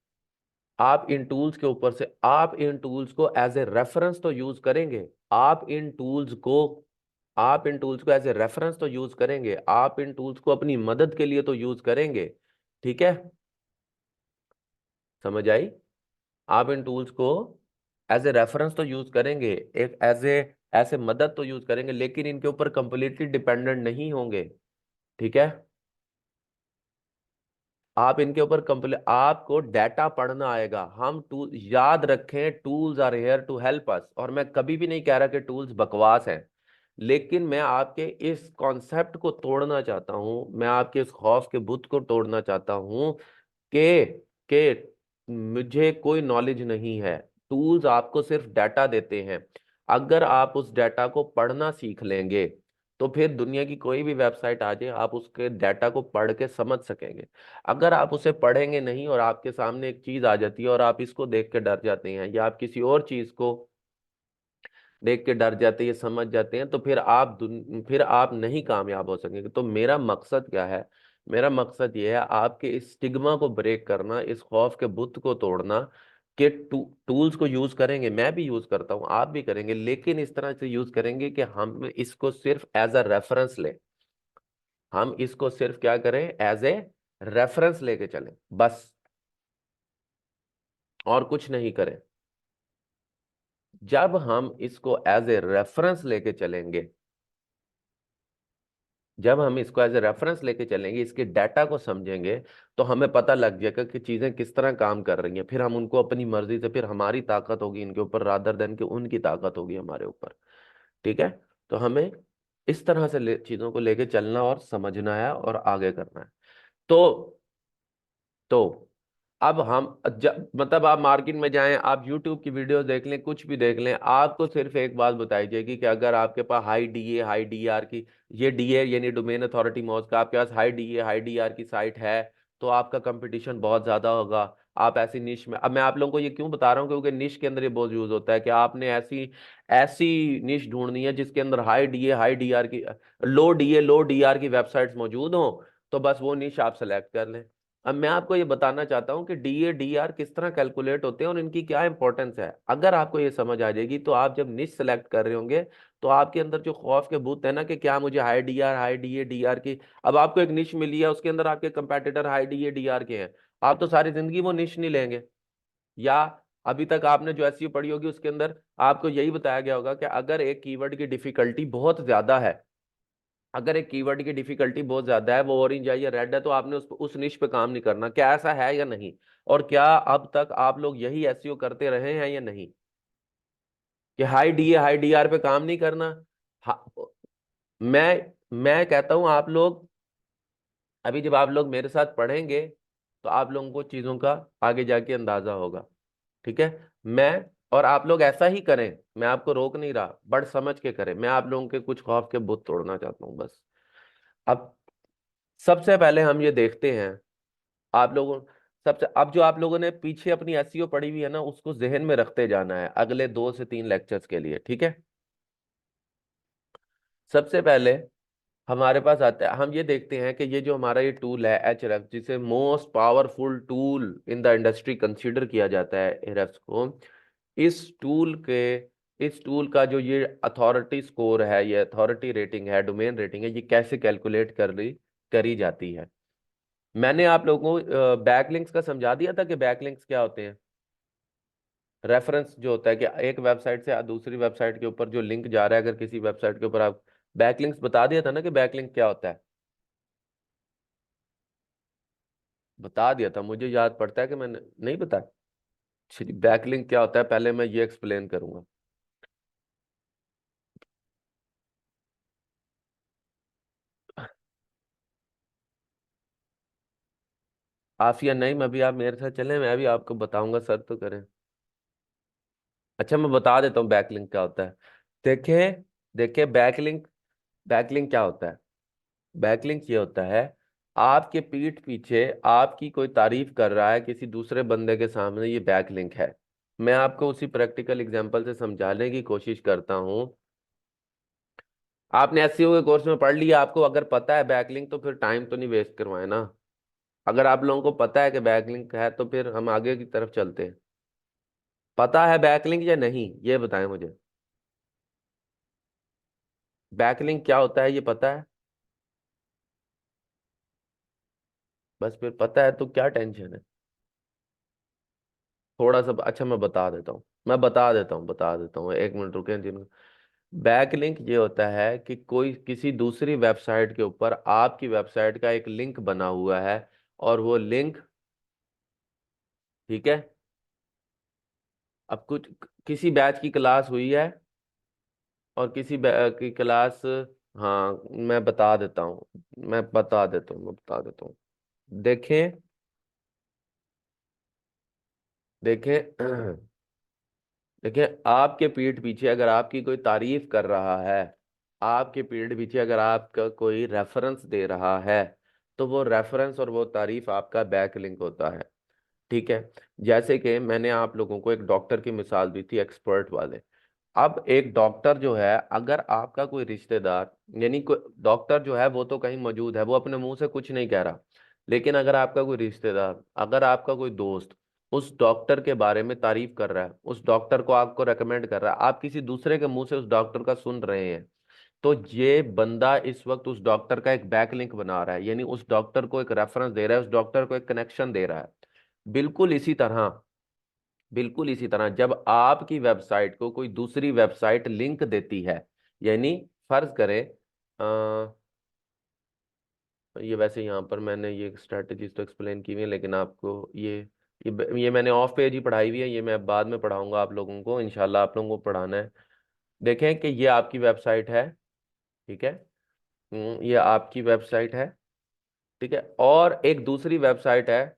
आप इन टूल्स के ऊपर से, आप इन टूल्स को एज ए रेफरेंस तो यूज करेंगे, आप इन टूल्स को आप इन टूल्स को एज ए रेफरेंस तो यूज करेंगे, आप इन टूल्स को अपनी मदद के लिए तो यूज करेंगे। ठीक है, समझ आई? आप इन टूल्स को एज ए रेफरेंस तो यूज करेंगे, एक एज ए ऐसे मदद तो यूज करेंगे, लेकिन इनके ऊपर कंप्लीटली डिपेंडेंट नहीं होंगे। ठीक है, आप इनके ऊपर कंप्लीट, आपको डाटा पढ़ना आएगा। हम टूल याद रखें, tools are here to help us, और मैं कभी भी नहीं कह रहा कि टूल्स बकवास हैं, लेकिन मैं आपके इस कॉन्सेप्ट को तोड़ना चाहता हूं, मैं आपके इस खौफ के बुत को तोड़ना चाहता हूं कि मुझे कोई नॉलेज नहीं है। टूल्स आपको सिर्फ डाटा देते हैं, अगर आप उस डाटा को पढ़ना सीख लेंगे तो फिर दुनिया की कोई भी वेबसाइट आ जाए, आप उसके डाटा को पढ़ के समझ सकेंगे। अगर आप उसे पढ़ेंगे नहीं और आपके सामने एक चीज आ जाती है और आप इसको देख के डर जाते हैं, या आप किसी और चीज को देख के डर जाते हैं, समझ जाते हैं, तो फिर आप नहीं कामयाब हो सकेंगे। तो मेरा मकसद क्या है? मेरा मकसद ये है आपके इस स्टिग्मा को ब्रेक करना, इस खौफ के बुत को तोड़ना, कि टूल्स को यूज करेंगे, मैं भी यूज करता हूं, आप भी करेंगे, लेकिन इस तरह से यूज करेंगे कि हम इसको सिर्फ एज अ रेफरेंस लें। हम इसको सिर्फ क्या करें? एज ए रेफरेंस लेके चलें, बस, और कुछ नहीं करें। जब हम इसको एज ए रेफरेंस लेके चलेंगे, जब हम इसको एज ए रेफरेंस लेके चलेंगे, इसके डाटा को समझेंगे, तो हमें पता लग जाएगा कि चीजें किस तरह काम कर रही हैं। फिर हम उनको अपनी मर्जी से, फिर हमारी ताकत होगी इनके ऊपर रादर देन कि उनकी ताकत होगी हमारे ऊपर। ठीक है, तो हमें इस तरह से चीजों को लेके चलना और समझना है और आगे करना है। तो अब हम मतलब आप मार्केट में जाएं, आप यूट्यूब की वीडियोस देख लें, कुछ भी देख लें, आपको सिर्फ एक बात बताई जाएगी कि अगर आपके पास हाई डीए हाई डीआर की, ये डीए यानी डोमेन अथॉरिटी मॉस का, आपके पास हाई डीए हाई डीआर की साइट है, तो आपका कंपटीशन बहुत ज्यादा होगा। आप ऐसी निश में, अब मैं आप लोगों को ये क्यों बता रहा हूँ, क्योंकि निश के अंदर ये बहुत यूज होता है कि आपने ऐसी ऐसी निश ढूंढनी है जिसके अंदर हाई डीए हाई डीआर की, लो डीए लो डीआर की वेबसाइट्स मौजूद हो, तो बस वो निश आप सेलेक्ट कर लें। अब मैं आपको ये बताना चाहता हूं कि डीए डीआर किस तरह कैलकुलेट होते हैं और इनकी क्या इंपॉर्टेंस है। अगर आपको ये समझ आ जाएगी, तो आप जब निश सेलेक्ट कर रहे होंगे, तो आपके अंदर जो खौफ के भूत है ना कि क्या मुझे high DR high DA DR की, अब आपको एक निश मिली है, उसके अंदर आपके कंपेटिटर हाई डीए डीआर के हैं, आप तो सारी जिंदगी वो निश नहीं लेंगे। या अभी तक आपने जो एसईओ पढ़ी होगी, उसके अंदर आपको यही बताया गया होगा कि अगर एक कीवर्ड की डिफिकल्टी बहुत ज्यादा है, अगर एक कीवर्ड की डिफिकल्टी बहुत ज्यादा है, वो ऑरेंज है या रेड है, तो आपने उस निश पे काम नहीं करना। क्या ऐसा है या नहीं? और क्या अब तक आप लोग यही एसईओ करते रहे हैं या नहीं, कि हाई डीए हाई डीआर पे काम नहीं करना? हा, मैं कहता हूं, आप लोग अभी जब आप लोग मेरे साथ पढ़ेंगे, तो आप लोगों को चीजों का आगे जाके अंदाजा होगा। ठीक है, मैं और आप लोग ऐसा ही करें, मैं आपको रोक नहीं रहा, बड़ समझ के करें, मैं आप लोगों के कुछ खौफ के बुत तोड़ना चाहता हूं, बस। अब सबसे पहले हम ये देखते हैं, आप लोगों सबसे, अब जो आप लोगों ने पीछे अपनी एसईओ पढ़ी हुई है ना, उसको जहन में रखते जाना है अगले 2 से 3 लेक्चर्स के लिए। ठीक है, सबसे पहले हमारे पास आता है, हम ये देखते हैं कि ये जो हमारा ये टूल है एचरेफ, जिसे most powerful tool in the industry consider किया जाता है एhrefs को, इस टूल के इस टूल का जो ये अथॉरिटी स्कोर है, ये अथॉरिटी रेटिंग है, डोमेन रेटिंग है, ये कैसे कैलकुलेट करी जाती है। मैंने आप लोगों को बैकलिंक्स का समझा दिया था कि बैकलिंक्स क्या होते हैं। रेफरेंस जो होता है कि एक वेबसाइट से दूसरी वेबसाइट के ऊपर जो लिंक जा रहा है, अगर किसी वेबसाइट के ऊपर, आप बैकलिंक्स बता दिया था ना कि बैकलिंक क्या होता है, बता दिया था, मुझे याद पड़ता है कि मैंने नहीं बताया। बैकलिंक क्या होता है, पहले मैं ये एक्सप्लेन करूंगा। आफिया नहीं, मैं भी, आप मेरे साथ चलें, मैं भी आपको बताऊंगा, सर तो करें। अच्छा, मैं बता देता हूँ बैकलिंक क्या होता है। देखें, देखिए बैकलिंक, बैकलिंक क्या होता है? बैकलिंक ये होता है, आपके पीठ पीछे आपकी कोई तारीफ कर रहा है किसी दूसरे बंदे के सामने, ये बैकलिंक है। मैं आपको उसी प्रैक्टिकल एग्जांपल से समझाने की कोशिश करता हूं। आपने एसईओ के कोर्स में पढ़ लिया, आपको अगर पता है बैकलिंक तो फिर टाइम तो नहीं वेस्ट करवाए ना। अगर आप लोगों को पता है कि बैकलिंक है तो फिर हम आगे की तरफ चलते हैं। पता है बैकलिंक या नहीं, ये बताएं मुझे। बैकलिंक क्या होता है ये पता है? बस फिर पता है तो क्या टेंशन है? थोड़ा सा अच्छा मैं बता देता हूँ, मैं बता देता हूँ, 1 मिनट रुके जिन। बैकलिंक ये होता है कि कोई किसी दूसरी वेबसाइट के ऊपर आपकी वेबसाइट का एक लिंक बना हुआ है, और वो लिंक, ठीक है, अब कुछ किसी बैच की क्लास हुई है, और किसी की क्लास, हाँ मैं बता देता हूँ, मैं बता देता हूँ। देखें, देखें देखिए, आपके पीठ पीछे अगर आपकी कोई तारीफ कर रहा है, आपके पीठ पीछे अगर आपका कोई रेफरेंस दे रहा है, तो वो रेफरेंस और वो तारीफ आपका बैक लिंक होता है। ठीक है। जैसे कि मैंने आप लोगों को एक डॉक्टर की मिसाल दी थी, एक्सपर्ट वाले। अब एक डॉक्टर जो है, अगर आपका कोई रिश्तेदार, यानी कोई डॉक्टर जो है वो तो कहीं मौजूद है, वो अपने मुंह से कुछ नहीं कह रहा, लेकिन अगर आपका कोई रिश्तेदार, अगर आपका कोई दोस्त उस डॉक्टर के बारे में तारीफ कर रहा है, उस डॉक्टर को आपको रेकमेंड कर रहा है, आप किसी दूसरे के मुंह से उस डॉक्टर का सुन रहे हैं, तो ये बंदा इस वक्त उस डॉक्टर का एक बैक लिंक बना रहा है, यानी उस डॉक्टर को एक रेफरेंस दे रहा है, उस डॉक्टर को एक कनेक्शन दे रहा है। बिल्कुल इसी तरह, बिल्कुल इसी तरह जब आपकी वेबसाइट को कोई दूसरी वेबसाइट लिंक देती है, यानी फर्ज करें, ये वैसे यहाँ पर मैंने ये स्ट्रेटजीज तो एक्सप्लेन की हुई है, लेकिन आपको ये मैंने ऑफ पेज ही पढ़ाई हुई है, ये मैं बाद में पढ़ाऊंगा आप लोगों को, इंशाल्लाह आप लोगों को पढ़ाना है। देखें कि ये आपकी वेबसाइट है, ठीक है। ये आपकी वेबसाइट है, ठीक है, और एक दूसरी वेबसाइट है,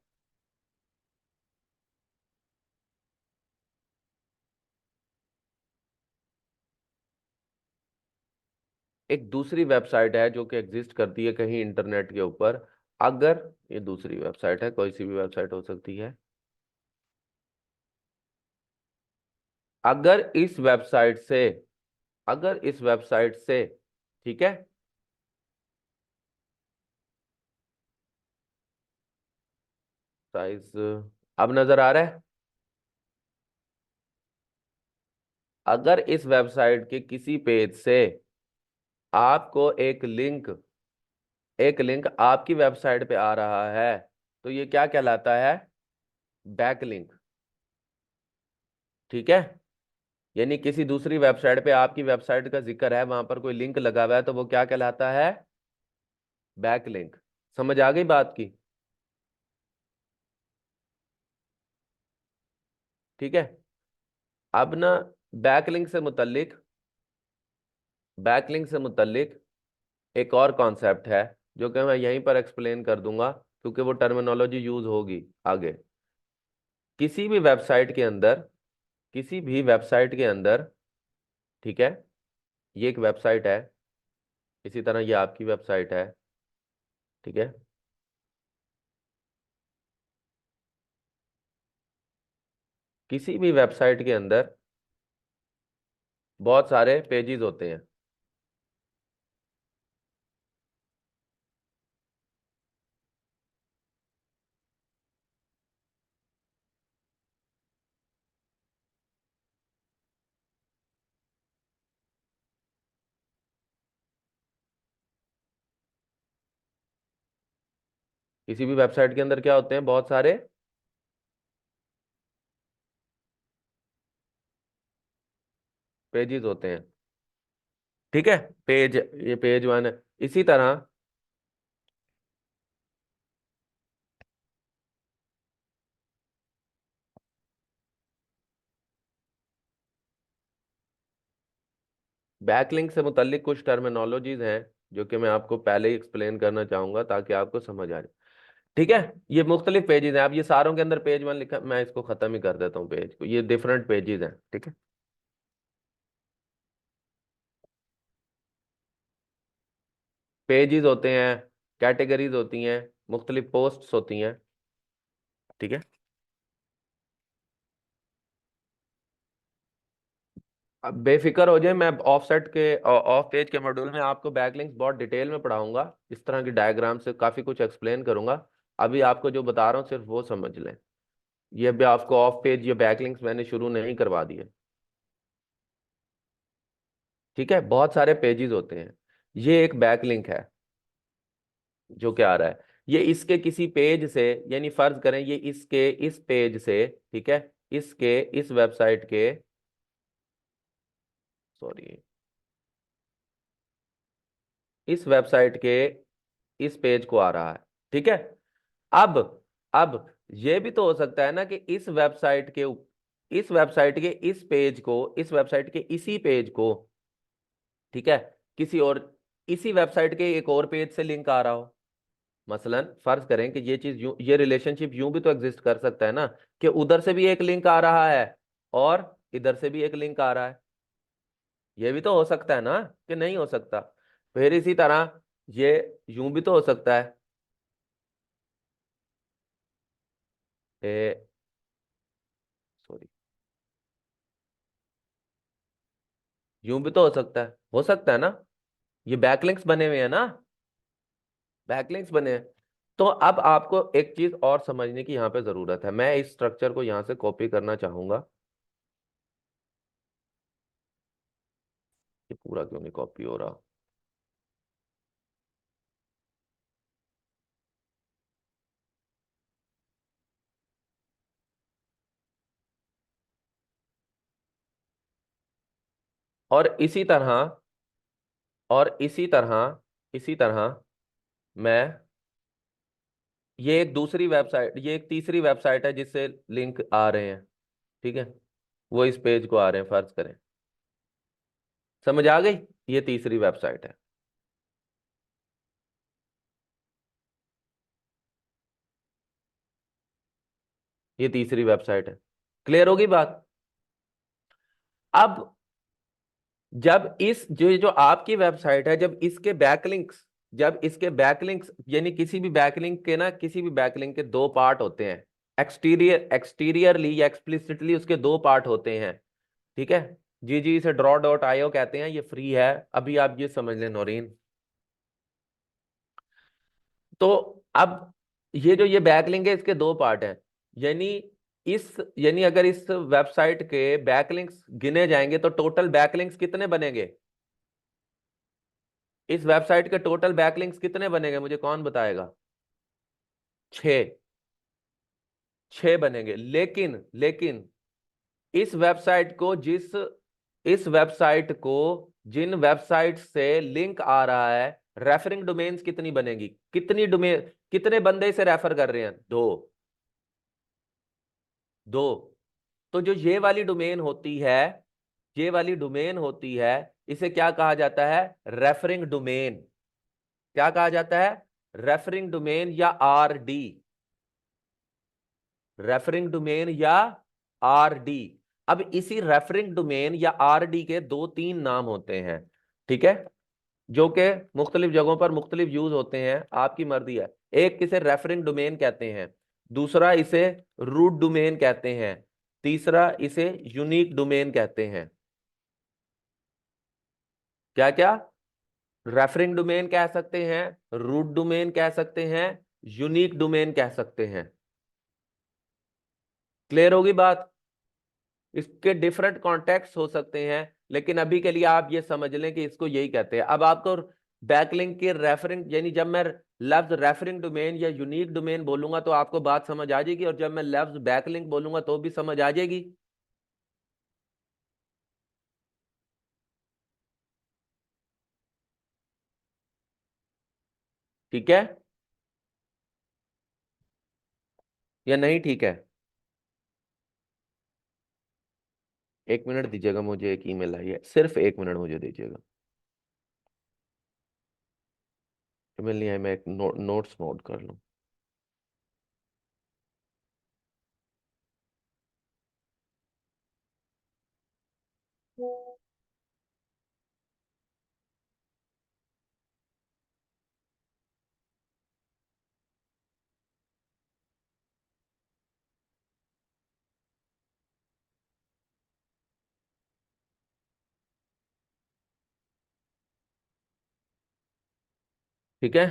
एक दूसरी वेबसाइट है जो कि एग्जिस्ट करती है कहीं इंटरनेट के ऊपर। अगर ये दूसरी वेबसाइट है, कोई सी भी वेबसाइट हो सकती है, अगर इस वेबसाइट से, अगर इस वेबसाइट से, ठीक है, साइज अब नजर आ रहा है? अगर इस वेबसाइट के किसी पेज से आपको एक लिंक आपकी वेबसाइट पे आ रहा है, तो ये क्या कहलाता है? Back link. ठीक है। यानी किसी दूसरी वेबसाइट पे आपकी वेबसाइट का जिक्र है, वहां पर कोई लिंक लगा हुआ है, तो वो क्या कहलाता है? Back link. समझ आ गई बात की? ठीक है। अब ना, बैकलिंक से मुतल्लिक, बैकलिंक से मुतल्लिक एक और कॉन्सेप्ट है, जो कि मैं यहीं पर एक्सप्लेन कर दूंगा, क्योंकि वो टर्मिनोलॉजी यूज होगी आगे। किसी भी वेबसाइट के अंदर, किसी भी वेबसाइट के अंदर, ठीक है, ये एक वेबसाइट है, इसी तरह ये आपकी वेबसाइट है, ठीक है। किसी भी वेबसाइट के अंदर बहुत सारे पेजेस होते हैं। किसी भी वेबसाइट के अंदर क्या होते हैं? बहुत सारे पेजेस होते हैं, ठीक है। पेज, ये पेज वन है। इसी तरह बैकलिंक से मुतल्लिक कुछ टर्मिनोलॉजीज हैं, जो कि मैं आपको पहले ही एक्सप्लेन करना चाहूंगा ताकि आपको समझ आ जाए। ठीक है। ये मुख्तलिफ पेजेस हैं, अब ये सारों के अंदर पेज वन लिखा, मैं इसको खत्म ही कर देता हूँ पेज को, ये डिफरेंट पेजेस हैं, ठीक है। पेजेस होते हैं, कैटेगरीज होती हैं, मुख्तलिफ पोस्ट्स होती हैं। ठीक है। अब बेफिक्र हो जाए, मैं ऑफ पेज के मॉड्यूल में आपको बैकलिंक्स बहुत डिटेल में पढ़ाऊंगा, इस तरह की डायग्राम से काफी कुछ एक्सप्लेन करूंगा। अभी आपको जो बता रहा हूँ सिर्फ वो समझ लें। ये भी आपको ऑफ पेज ये बैकलिंक्स मैंने शुरू नहीं करवा दिए। ठीक है, बहुत सारे पेजेस होते हैं। ये एक बैकलिंक है जो क्या आ रहा है, ये इसके किसी पेज से, यानी फर्ज करें ये इसके इस पेज से, ठीक है, इसके इस वेबसाइट के, सॉरी, इस वेबसाइट के इस पेज को आ रहा है। ठीक है। अब अब ये भी तो हो सकता है ना कि इस वेबसाइट के इस पेज को, इस वेबसाइट के इसी पेज को, ठीक है, किसी और, इसी वेबसाइट के एक और पेज से लिंक आ रहा हो। मसलन फर्ज करें कि ये चीज यूं, ये रिलेशनशिप यूं भी तो एग्जिस्ट कर सकता है ना, कि उधर से भी एक लिंक आ रहा है और इधर से भी एक लिंक आ रहा है। ये भी तो हो सकता है ना, कि नहीं हो सकता? फिर इसी तरह ये यूं भी तो हो सकता है, सॉरी, यूं भी तो हो सकता है ना। ये बैकलिंक्स बने हुए हैं ना, बैकलिंक्स बने हैं। तो अब आपको एक चीज और समझने की यहाँ पे जरूरत है, मैं इस स्ट्रक्चर को यहाँ से कॉपी करना चाहूंगा। ये पूरा क्यों नहीं कॉपी हो रहा? और इसी तरह, और इसी तरह मैं, ये एक दूसरी वेबसाइट, ये एक तीसरी वेबसाइट है जिससे लिंक आ रहे हैं। ठीक है, वो इस पेज को आ रहे हैं फर्ज करें। समझ आ गई? ये तीसरी वेबसाइट है, ये तीसरी वेबसाइट है। क्लियर होगी बात? अब जब इस जो जो आपकी वेबसाइट है, जब इसके बैकलिंक्स, यानी किसी भी बैकलिंक के ना, किसी भी बैकलिंक के दो पार्ट होते हैं। एक्सटीरियरली या एक्सप्लिसिटली उसके दो पार्ट होते हैं। ठीक है। जी जी, इसे ड्रॉ डॉट आईओ कहते हैं, ये फ्री है। अभी आप ये समझ लें नौरीन। तो अब ये बैकलिंक है, इसके दो पार्ट हैं। यानी यानी अगर इस वेबसाइट के बैकलिंक्स गिने जाएंगे तो टोटल बैकलिंक्स कितने बनेंगे? इस वेबसाइट के टोटल बैकलिंक्स कितने बनेंगे, मुझे कौन बताएगा? 6। 6 बनेंगे। लेकिन लेकिन इस वेबसाइट को जिस इस वेबसाइट को जिन वेबसाइट से लिंक आ रहा है, रेफरिंग डोमेन्स कितनी बनेगी? कितने बंदे इसे रेफर कर रहे हैं? 2। 2। तो जो ये वाली डोमेन होती है, इसे क्या कहा जाता है? Referring domain. क्या कहा जाता है? रेफरिंग डोमेन या आरडी। रेफरिंग डोमेन या आरडी। अब इसी रेफरिंग डोमेन या आरडी के दो तीन नाम होते हैं। ठीक है, जो कि मुख्तलिफ जगहों पर मुख्तलिफ यूज होते हैं, आपकी मर्जी है। एक इसे रेफरिंग डोमेन कहते हैं, दूसरा इसे रूट डोमेन कहते हैं, तीसरा इसे यूनिक डोमेन कहते हैं। क्या क्या? रेफरिंग डोमेन कह सकते हैं, रूट डोमेन कह सकते हैं, यूनिक डोमेन कह सकते हैं। क्लियर होगी बात? इसके डिफरेंट कॉन्टेक्स्ट हो सकते हैं, लेकिन अभी के लिए आप ये समझ लें कि इसको यही कहते हैं। अब आपको बैकलिंक के रेफरिंग, यानी जब मैं लफ्ज रेफरिंग डोमेन या यूनिक डोमेन बोलूंगा तो आपको बात समझ आ जाएगी, और जब मैं लफ्ज बैकलिंक बोलूंगा तो भी समझ आ जाएगी। ठीक है या नहीं? ठीक है। एक मिनट दीजिएगा, मुझे एक ईमेल आई है, सिर्फ एक मिनट मुझे दीजिएगा। ईमेल नहीं आई, मैं एक नोट्स नोट कर लूँ। ठीक है।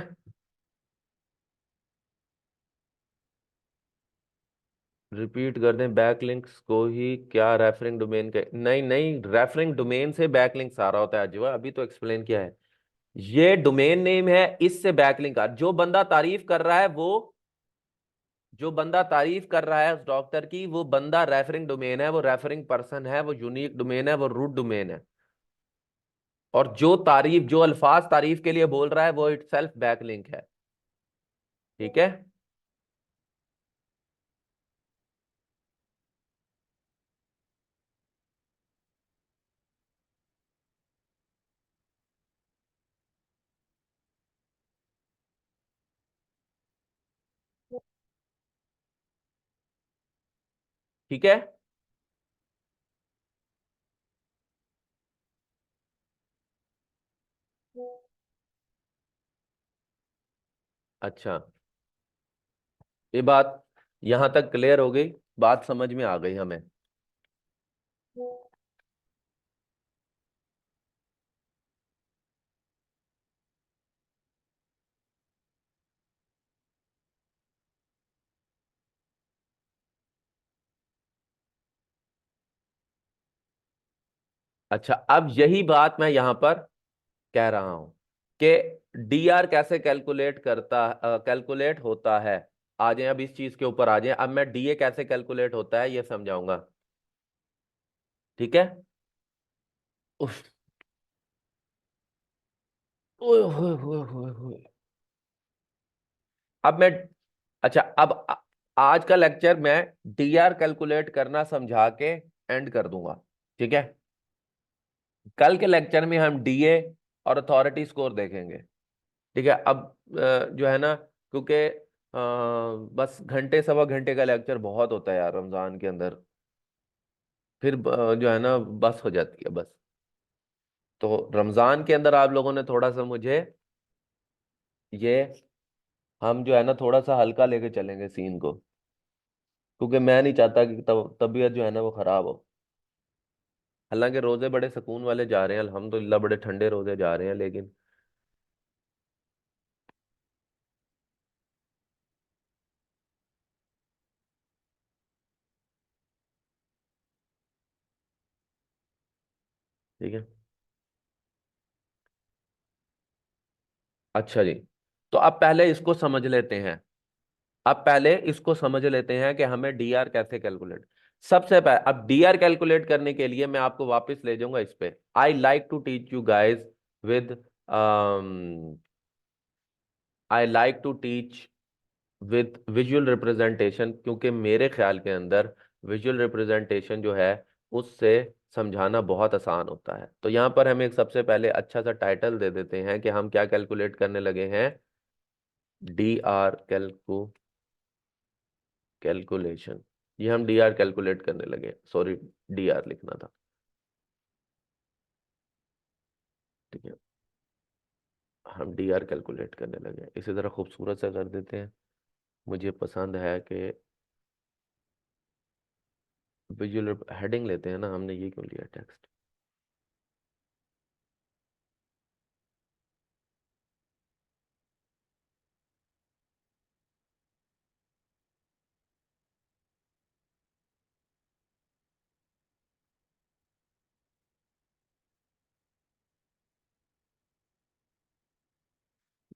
रिपीट कर दें बैकलिंक्स को ही, क्या रेफरिंग डोमेन के, नहीं नहीं, रेफरिंग डोमेन से बैकलिंक सारा होता है अजवा, अभी तो एक्सप्लेन किया है। ये डोमेन नेम है, इससे बैकलिंक आ, जो बंदा तारीफ कर रहा है वो, जो बंदा तारीफ कर रहा है उस डॉक्टर की, वो बंदा रेफरिंग डोमेन है, वो रेफरिंग पर्सन है, वो यूनिक डोमेन है, वो रूट डोमेन है। और जो तारीफ, जो अल्फाज तारीफ के लिए बोल रहा है वो इटसेल्फ बैकलिंक है। ठीक है। ठीक है। अच्छा, ये बात यहां तक क्लियर हो गई, बात समझ में आ गई हमें। अच्छा, अब यही बात मैं यहां पर कह रहा हूं कि डी आर कैसे कैलकुलेट होता है। आ जाए अब इस चीज के ऊपर आ जाए, अब मैं डी ए कैसे कैलकुलेट होता है ये समझाऊंगा। ठीक है। उफ, ओए होए होए होए होए। अब मैं, अच्छा अब आज का लेक्चर मैं डी आर कैलकुलेट करना समझा के एंड कर दूंगा। ठीक है। कल के लेक्चर में हम डीए और अथॉरिटी स्कोर देखेंगे। ठीक है। अब जो है ना, क्योंकि बस घंटे सवा घंटे का लेक्चर बहुत होता है यार रमजान के अंदर, फिर जो है ना बस हो जाती है बस। तो रमजान के अंदर आप लोगों ने थोड़ा सा मुझे ये, हम जो है ना थोड़ा सा हल्का लेके चलेंगे सीन को, क्योंकि मैं नहीं चाहता कि तबीयत जो है ना वो खराब हो। हालांकि रोजे बड़े सुकून वाले जा रहे हैं अल्हम्दुलिल्लाह, बड़े ठंडे रोजे जा रहे हैं, लेकिन ठीक है। अच्छा जी, तो अब पहले इसको समझ लेते हैं। अब पहले इसको समझ लेते हैं कि हमें डीआर कैसे कैलकुलेट। सबसे पहले अब डीआर कैलकुलेट करने के लिए मैं आपको वापस ले जाऊंगा इस पे। I like to teach you guys with, I like to teach with visual representation, क्योंकि मेरे ख्याल के अंदर विजुअल रिप्रेजेंटेशन जो है उससे समझाना बहुत आसान होता है। तो यहाँ पर हम एक सबसे पहले अच्छा सा टाइटल दे देते हैं कि हम क्या कैलकुलेट करने लगे हैं। डी आर कैलकुलेशन, ये हम डी आर कैलकुलेट करने लगे, सॉरी डी आर लिखना था। ठीक है। हम डी आर कैलकुलेट करने लगे, इसे ज़रा खूबसूरत सा कर देते हैं। मुझे पसंद है कि विजुअल हेडिंग लेते हैं ना, हमने ये क्यों लिया टेक्स्ट।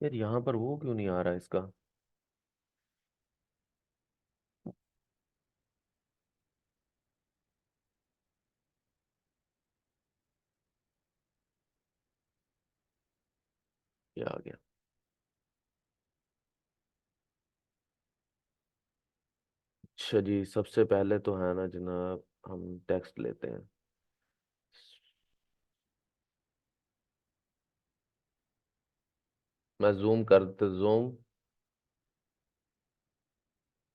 यार यहाँ पर वो क्यों नहीं आ रहा इसका। ये आ गया। अच्छा जी, सबसे पहले तो है ना जनाब, हम टेक्स्ट लेते हैं। मैं जूम करते, जूम,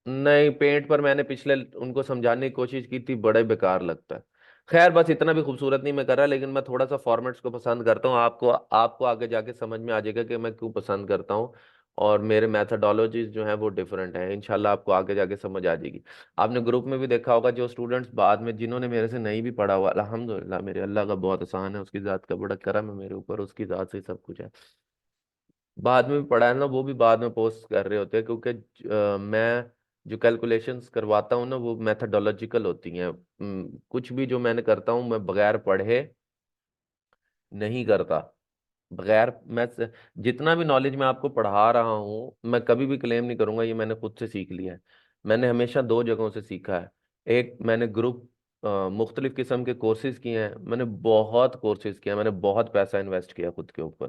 नहीं पेंट पर मैंने पिछले उनको समझाने की कोशिश की थी, बड़ा ही बेकार लगता है। खैर बस इतना भी खूबसूरत नहीं मैं कर रहा, लेकिन मैं थोड़ा सा फॉर्मेट्स को पसंद करता हूँ। आपको आपको आगे जाके समझ में आ जाएगा कि मैं क्यों पसंद करता हूँ। और मेरे मैथडोलॉजीज जो हैं वो डिफरेंट हैं, इंशाल्लाह आपको आगे जाके समझ आ जाएगी। आपने ग्रुप में भी देखा होगा, जो स्टूडेंट्स बाद में जिन्होंने मेरे से नहीं भी पढ़ा हुआ, अल्हम्दुलिल्लाह मेरे अल्लाह का बहुत आसान है, उसकी ज़ात का बड़ा करम है मेरे ऊपर, उसकी ज़ात से ही सब कुछ है। बाद में भी पढ़ा है ना, वो भी बाद में पोस्ट कर रहे होते हैं, क्योंकि मैं जो कैलकुलेशंस करवाता हूँ ना वो मेथडोलॉजिकल होती हैं। कुछ भी जो मैंने करता हूँ मैं बगैर पढ़े नहीं करता। बगैर जितना भी नॉलेज मैं आपको पढ़ा रहा हूँ, मैं कभी भी क्लेम नहीं करूंगा ये मैंने खुद से सीख लिया है। मैंने हमेशा दो जगहों से सीखा है। एक, मैंने ग्रुप मुख्तलिफ किस्म के कोर्सेज किए हैं, मैंने बहुत कोर्सेज किए हैं, मैंने बहुत पैसा इन्वेस्ट किया खुद के ऊपर,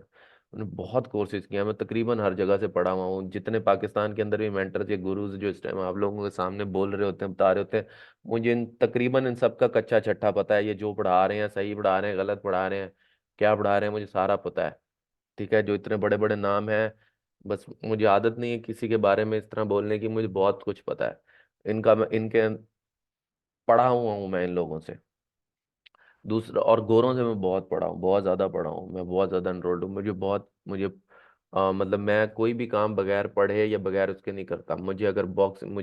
मैंने बहुत कोर्सेज किया, मैं तकरीबन हर जगह से पढ़ा हुआ हूँ। जितने पाकिस्तान के अंदर भी मेंटर्स या गुरुज जो इस टाइम आप लोगों के सामने बोल रहे होते हैं, बता रहे होते हैं, मुझे तकरीबन इन सब का कच्चा छट्टा पता है। ये जो पढ़ा रहे हैं सही पढ़ा रहे हैं, गलत पढ़ा रहे हैं, क्या पढ़ा रहे हैं, मुझे सारा पता है। ठीक है, जो इतने बड़े बड़े नाम हैं, बस मुझे आदत नहीं है किसी के बारे में इस तरह बोलने की, मुझे बहुत कुछ पता है इनका। मैं इनके पढ़ा हुआ हूँ मैं इन लोगों से। दूसरा, और गोरों से मैं बहुत पढ़ा हूँ, बहुत ज़्यादा पढ़ा हूँ, मैं बहुत ज़्यादा एनरोल्ड हूँ। मुझे मतलब मैं कोई भी काम बगैर पढ़े या बगैर उसके नहीं करता। मुझे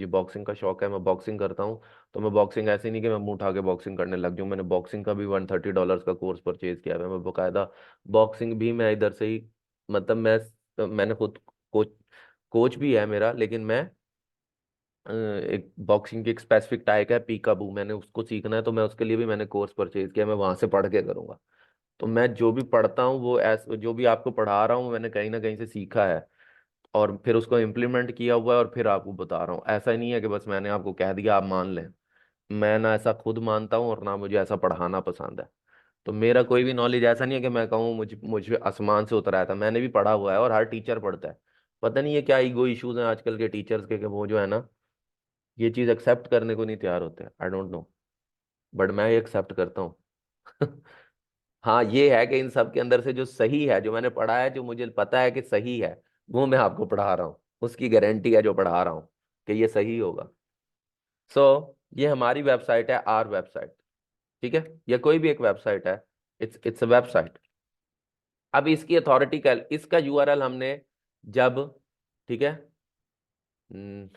बॉक्सिंग का शौक है, मैं बॉक्सिंग करता हूँ। तो मैं बॉक्सिंग ऐसे नहीं कि मैं मुंह उठा के बॉक्सिंग करने लग जाऊँ, मैंने बॉक्सिंग का भी $130 का कोर्स परचेज किया है। मैं बकायदा बॉक्सिंग भी मैं इधर से ही, मतलब मैंने खुद कोच कोच भी है मेरा, लेकिन मैं एक बॉक्सिंग की एक स्पेसिफिक टाइप है पीकाबू, मैंने उसको सीखना है, तो मैं उसके लिए भी मैंने कोर्स परचेज किया, मैं वहां से पढ़ के करूंगा। तो मैं जो भी पढ़ता हूँ वो जो भी आपको पढ़ा रहा हूँ मैंने कहीं ना कहीं से सीखा है, और फिर उसको इम्प्लीमेंट किया हुआ है और फिर आपको बता रहा हूँ। ऐसा ही नहीं है कि बस मैंने आपको कह दिया आप मान लें। मैं ना ऐसा खुद मानता हूँ और ना मुझे ऐसा पढ़ाना पसंद है। तो मेरा कोई भी नॉलेज ऐसा नहीं है कि मैं कहूँ मुझे आसमान से उतर आया था, मैंने भी पढ़ा हुआ है और हर टीचर पढ़ता है। पता नहीं है क्या ईगो इश्यूज हैं आजकल के टीचर्स के, कि वो जो है ना ये चीज़ एक्सेप्ट करने को नहीं तैयार होते। आई डोंट नो, बट मैं ये एक्सेप्ट करता हूँ। हाँ, ये है कि इन सब के अंदर से जो सही है, जो मैंने पढ़ा है, जो मुझे पता है कि सही है, वो मैं आपको पढ़ा रहा हूँ, उसकी गारंटी है जो पढ़ा रहा हूँ कि ये सही होगा। सो ये हमारी वेबसाइट है, आर वेबसाइट। ठीक है, या कोई भी एक वेबसाइट है, इट्स अ वेबसाइट। अब इसकी अथॉरिटी का, इसका यूआरएल हमने जब, ठीक है, हम्म,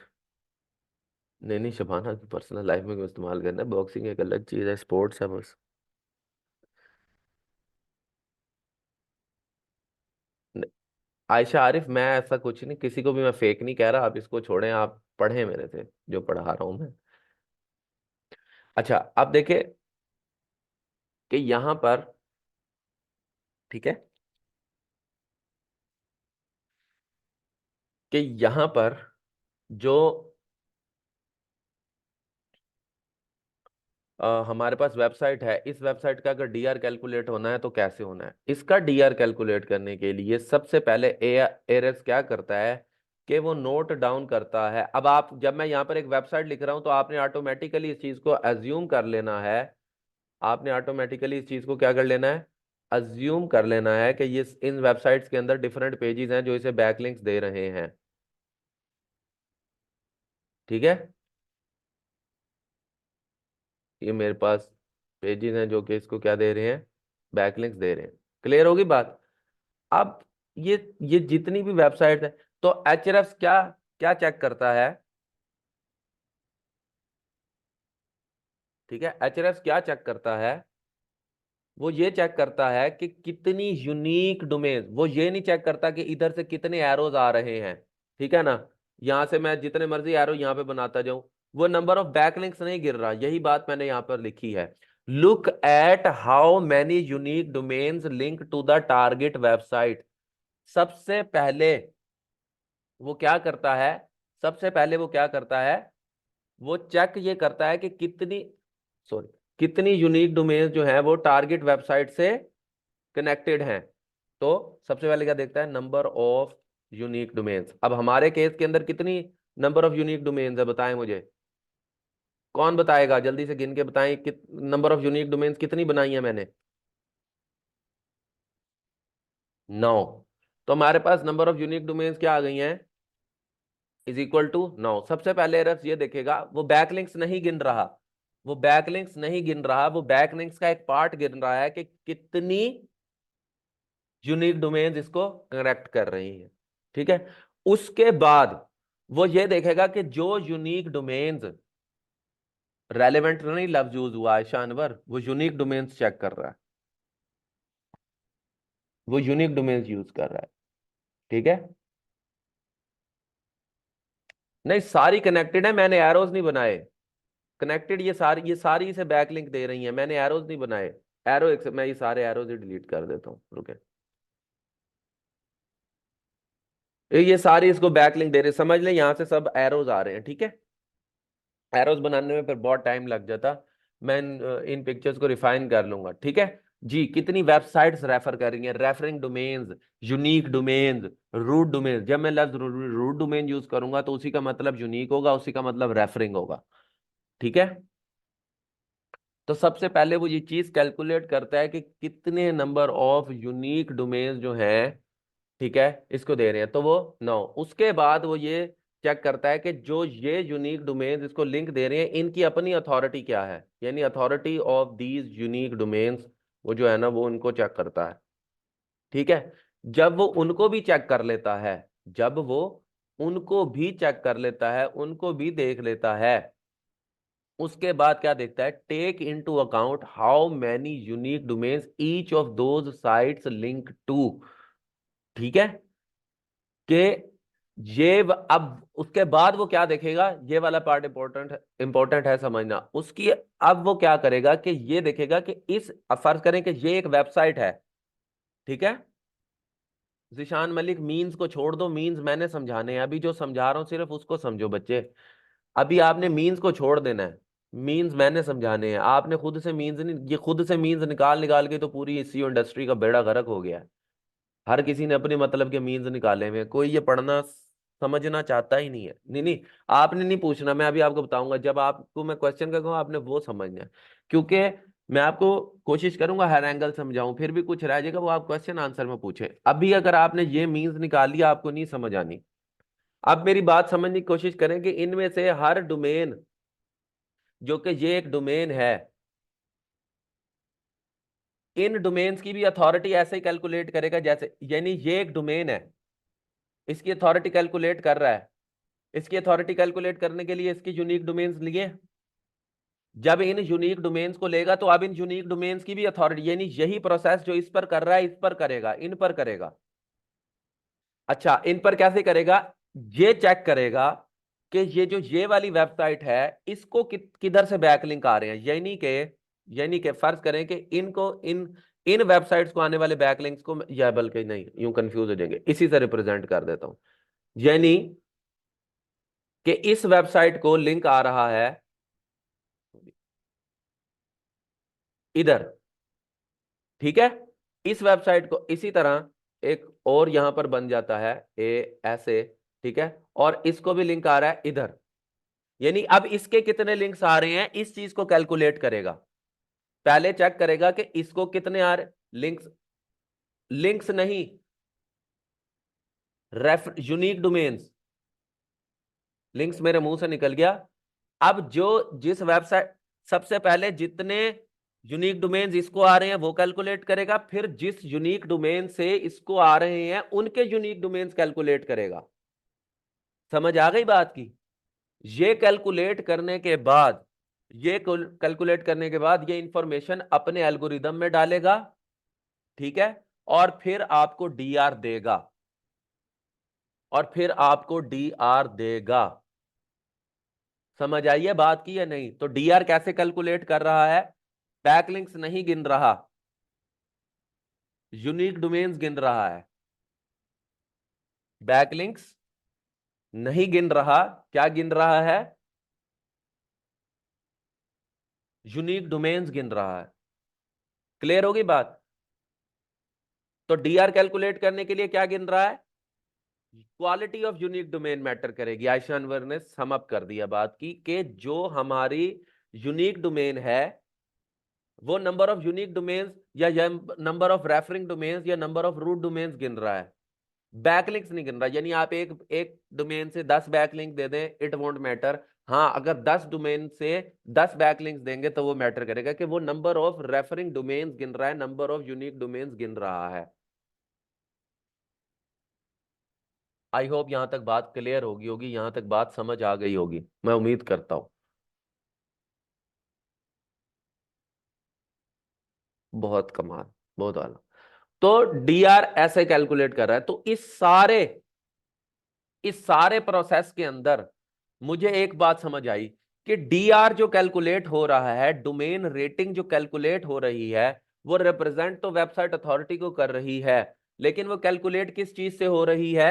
नहीं नहीं शबाना की पर्सनल लाइफ में क्यों इस्तेमाल करना है, बॉक्सिंग एक अलग चीज़ है, स्पोर्ट्स है बस। आयशा आरिफ, मैं ऐसा कुछ नहीं, किसी को भी मैं फेक नहीं कह रहा, आप इसको छोड़ें, आप पढ़े मेरे से जो पढ़ा रहा हूं मैं। अच्छा, अब देखें कि यहां पर, ठीक है, कि यहां पर जो हमारे पास वेबसाइट है, इस वेबसाइट का अगर डीआर कैलकुलेट होना है तो कैसे होना है? इसका डीआर कैलकुलेट करने के लिए सबसे पहले एरस क्या करता है कि वो नोट डाउन करता है। अब आप, जब मैं यहाँ पर एक वेबसाइट लिख रहा हूं तो आपने ऑटोमेटिकली इस चीज को एज्यूम कर लेना है, आपने ऑटोमेटिकली इस चीज को क्या कर लेना है, अज्यूम कर लेना है कि ये इन वेबसाइट्स के अंदर डिफरेंट पेजेस हैं जो इसे बैकलिंक्स दे रहे हैं। ठीक है, ये मेरे पास पेजेस हैं जो कि इसको क्या दे रहे हैं, बैकलिंक्स दे रहे हैं। क्लियर होगी बात? अब ये जितनी भी वेबसाइट है, तो एचरेफ क्या क्या चेक करता है? ठीक है, एचरेफ क्या चेक करता है? वो ये चेक करता है कि कितनी यूनिक डोमेन, वो ये नहीं चेक करता कि इधर से कितने एरोज आ रहे हैं। ठीक है ना, यहां से मैं जितने मर्जी एरो यहां पे बनाता जाऊं, वो नंबर ऑफ बैकलिंक्स नहीं गिर रहा। यही बात मैंने यहां पर लिखी है, look at how many unique domains link to the target website. सबसे पहले वो क्या करता है, सबसे पहले वो क्या करता है, वो चेक ये करता है कि कितनी यूनिक डोमेन्स जो है वो टारगेट वेबसाइट से कनेक्टेड हैं। तो सबसे पहले क्या देखता है, नंबर ऑफ यूनिक डोमेन्स। अब हमारे केस के अंदर कितनी नंबर ऑफ यूनिक डोमेन्स है, बताएं मुझे, कौन बताएगा, जल्दी से गिन के बताएं कि नंबर ऑफ यूनिक डोमेन्स कितनी बनाई है मैंने? 9। तो हमारे पास नंबर ऑफ यूनिक डोमेन्स क्या आ गई हैं, इज इक्वल टू 9। सबसे पहले एरर्स ये देखेगा, वो बैकलिंक्स नहीं गिन रहा, वो बैकलिंक्स नहीं गिन रहा, वो बैकलिंक्स का एक पार्ट गिन रहा है कि कितनी यूनिक डोमेन्स इसको कनेक्ट कर रही हैं। ठीक है, उसके बाद वो ये देखेगा कि जो यूनिक डोमेन्स, रेलेवेंट नहीं लफ्ज यूज हुआ है शानवर, वो यूनिक डोमेन्स चेक कर रहा है, वो यूनिक डोमेन्स यूज कर रहा है। ठीक है, नहीं सारी कनेक्टेड है, मैंने एरोज नहीं बनाए। कनेक्टेड ये सारी इसे बैकलिंक दे रही है, मैंने एरोज नहीं बनाए। मैं ये सारे एरोज ही डिलीट कर देता हूँ, रुके। ये सारी इसको बैकलिंक दे रहे, समझ लें यहां से सब एरोज आ रहे हैं, ठीक है। एरोज बनाने में फिर बहुत टाइम लग जाता। मैं इन पिक्चर्स को रिफाइन कर लूंगा, ठीक है। जी, कितनी वेबसाइट्स रेफर कर रही हैं, referring domains, unique domains, root domains. जब मैं लफ्ज रूट डोमेन यूज करूंगा तो उसी का मतलब यूनिक होगा, उसी का मतलब रेफरिंग होगा, ठीक है। तो सबसे पहले वो ये चीज कैलकुलेट करता है कि कितने नंबर ऑफ यूनिक डोमेन्स जो हैं, ठीक है, इसको दे रहे हैं, तो वो 9। उसके बाद वो ये चेक करता है कि जो ये यूनिक डोमेन्स इसको लिंक दे रहे हैं, इनकी अपनी अथॉरिटी क्या है, यानी authority of these unique domains, वो जो है ना वो उनको चेक करता है, ठीक है। जब वो उनको भी चेक कर लेता है, जब वो उनको भी चेक कर लेता है, उनको भी देख लेता है, उसके बाद क्या देखता है, take into account how many unique domains each of those sites link to, ठीक है। कि अब उसके बाद वो क्या देखेगा, ये वाला पार्ट इंपॉर्टेंट है समझना उसकी। अब वो क्या करेगा कि ये देखेगा कि इस फर्ज करें कि ये एक वेबसाइट है, ठीक है। जिशान मलिक, मीन्स को छोड़ दो, मीन्स मैंने समझाने हैं, अभी जो समझा रहा हूं सिर्फ उसको समझो बच्चे। अभी आपने मीन्स को छोड़ देना है, मीन्स मैंने समझाने हैं, आपने खुद से मीन्स नहीं, ये खुद से मीन्स निकाल निकाल के तो पूरी एसईओ इंडस्ट्री का बेड़ा गर्क हो गया है। हर किसी ने अपने मतलब के मीन्स निकाले हुए हैं, कोई ये पढ़ना समझना चाहता ही नहीं है। नहीं नहीं, आपने नहीं पूछना, मैं अभी आपको बताऊंगा, जब आपको मैं क्वेश्चन का कहूँ आपने वो समझना है, क्योंकि मैं आपको कोशिश करूंगा हर एंगल समझाऊं, फिर भी कुछ रह जाएगा वो आप क्वेश्चन आंसर में पूछे। अभी अगर आपने ये मीन्स निकाल लिया आपको नहीं समझ आनी। अब मेरी बात समझने की कोशिश करें कि इनमें से हर डोमेन, जो कि ये एक डोमेन है, इन डोमेन्स की भी अथॉरिटी ऐसे ही कैलकुलेट करेगा जैसे, यानी ये एक डोमेन है, इसकी अथॉरिटी कैलकुलेट कर रहा है, इसकी अथॉरिटी कैलकुलेट करने के लिए इसकी यूनिक डोमेन्स लिए, जब इन यूनिक डोमेन्स को लेगा तो अब इन यूनिक डोमेन्स की भी अथॉरिटी, यानी यही प्रोसेस जो इस पर कर रहा है इस पर करेगा, इन पर करेगा। अच्छा, इन पर कैसे करेगा, ये चेक करेगा कि ये वाली वेबसाइट है, इसको किधर से बैकलिंक आ रहे हैं, यानी कि फर्ज करें कि इनको इन इन वेबसाइट्स को आने वाले बैकलिंक्स को, या बल्कि नहीं, यूं कंफ्यूज हो जाएंगे, इसी से रिप्रेजेंट कर देता हूं। यानी कि इस वेबसाइट को लिंक आ रहा है इधर, ठीक है। इस वेबसाइट को इसी तरह एक और यहां पर बन जाता है ऐसे, ठीक है, और इसको भी लिंक आ रहा है इधर, यानी अब इसके कितने लिंक्स आ रहे हैं इस चीज को कैलकुलेट करेगा। पहले चेक करेगा कि इसको कितने आ रहे लिंक्स, लिंक्स नहीं, यूनिक डोमेन्स, लिंक्स मेरे मुंह से निकल गया। अब जिस वेबसाइट, सबसे पहले जितने यूनिक डोमेन्स इसको आ रहे हैं वो कैलकुलेट करेगा, फिर जिस यूनिक डोमेन से इसको आ रहे हैं उनके यूनिक डोमेन्स कैलकुलेट करेगा। समझ आ गई बात की। ये कैलकुलेट करने के बाद, ये इंफॉर्मेशन अपने एल्गोरिदम में डालेगा, ठीक है, और फिर आपको डीआर देगा, समझ आइए बात की या नहीं। तो डीआर कैसे कैलकुलेट कर रहा है, बैकलिंक्स नहीं गिन रहा, यूनिक डोमेन्स गिन रहा है, बैकलिंक्स नहीं गिन रहा, क्या गिन रहा है, यूनिक डोमेन्स गिन रहा है। क्लियर होगी बात। तो डीआर कैलकुलेट करने के लिए क्या गिन रहा है, quality of unique domain matter करेगी। आयशा अनवर ने सम अप कर दिया बात की कि जो हमारी यूनिक डोमेन है वो नंबर ऑफ यूनिक डोमेन्स या नंबर ऑफ रेफरिंग डोमेन्स या नंबर ऑफ रूट डोमेन्स गिन रहा है, बैकलिंक्स नहीं गिन रहा। यानी आप एक एक डोमेन से 10 बैकलिंक दे दें, इट वोंट मैटर। हाँ, अगर 10 डोमेन से 10 बैकलिंक्स देंगे तो वो मैटर करेगा कि वो नंबर ऑफ रेफरिंग डोमेन्स गिन रहा है, नंबर ऑफ यूनिक डोमेन्स गिन रहा है। आई होप यहां तक बात क्लियर होगी होगी, यहां तक बात समझ आ गई होगी, मैं उम्मीद करता हूं। बहुत कमाल, बहुत आला। तो डी आर ऐसे कैलकुलेट कर रहा है। तो इस सारे प्रोसेस के अंदर मुझे एक बात समझ आई कि डी आर जो कैलकुलेट हो रहा है, डोमेन रेटिंग जो कैलकुलेट हो रही है, वो रिप्रेजेंट तो वेबसाइट अथॉरिटी को कर रही है, लेकिन वो कैलकुलेट किस चीज से हो रही है?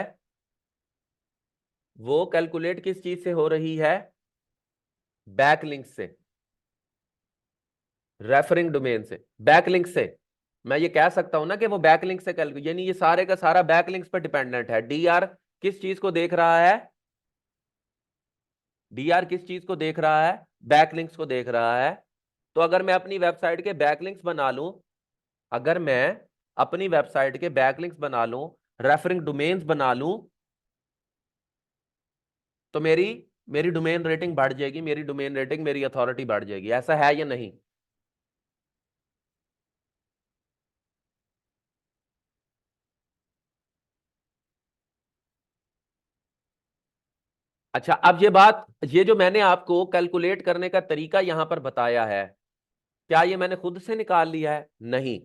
वो कैलकुलेट किस चीज से हो रही है? बैकलिंक से, रेफरिंग डोमेन से, बैकलिंक से। मैं ये कह सकता हूं ना कि वो बैकलिंक से कैलकुलेट, यानी ये सारे का सारा बैकलिंक्स पर डिपेंडेंट है। डी आर किस चीज को देख रहा है? डीआर किस चीज को देख रहा है? बैकलिंक्स को देख रहा है। तो अगर मैं अपनी वेबसाइट के बैकलिंक्स बना लूं, अगर मैं अपनी वेबसाइट के बैकलिंक्स बना लूं, रेफरिंग डोमेन्स बना लूं, तो मेरी मेरी डोमेन रेटिंग बढ़ जाएगी, मेरी डोमेन रेटिंग, मेरी अथॉरिटी बढ़ जाएगी। ऐसा है या नहीं? अच्छा, अब ये जो मैंने आपको कैलकुलेट करने का तरीका यहां पर बताया है, क्या ये मैंने खुद से निकाल लिया है? नहीं।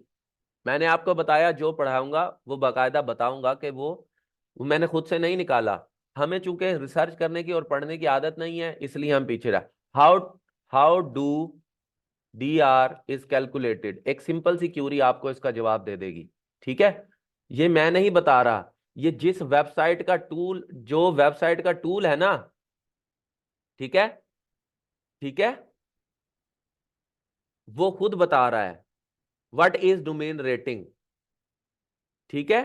मैंने आपको बताया, जो पढ़ाऊंगा वो बाकायदा बताऊंगा कि वो मैंने खुद से नहीं निकाला। हमें चूंकि रिसर्च करने की और पढ़ने की आदत नहीं है, इसलिए हम पीछे रहे। How how do D R is calculated, एक सिंपल सी क्यूरी आपको इसका जवाब दे देगी। ठीक है, ये मैं नहीं बता रहा, ये जिस वेबसाइट का टूल, जो वेबसाइट का टूल है ना, ठीक है, ठीक है, वो खुद बता रहा है व्हाट इज डोमेन रेटिंग। ठीक है,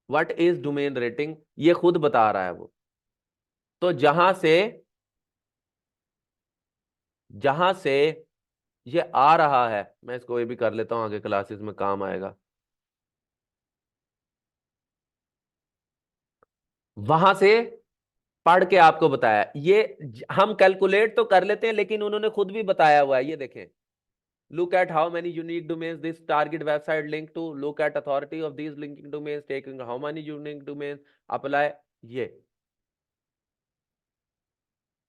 व्हाट इज डोमेन रेटिंग, ये खुद बता रहा है वो। तो जहां से ये आ रहा है, मैं इसको ये भी कर लेता हूं, आगे क्लासेस में काम आएगा। वहां से पढ़ के आपको बताया ये। हम कैलकुलेट तो कर लेते हैं, लेकिन उन्होंने खुद भी बताया हुआ है, ये देखें। Look at how many unique domains this target website link to, look at authority of these linking domains, taking how many unique domains apply. ये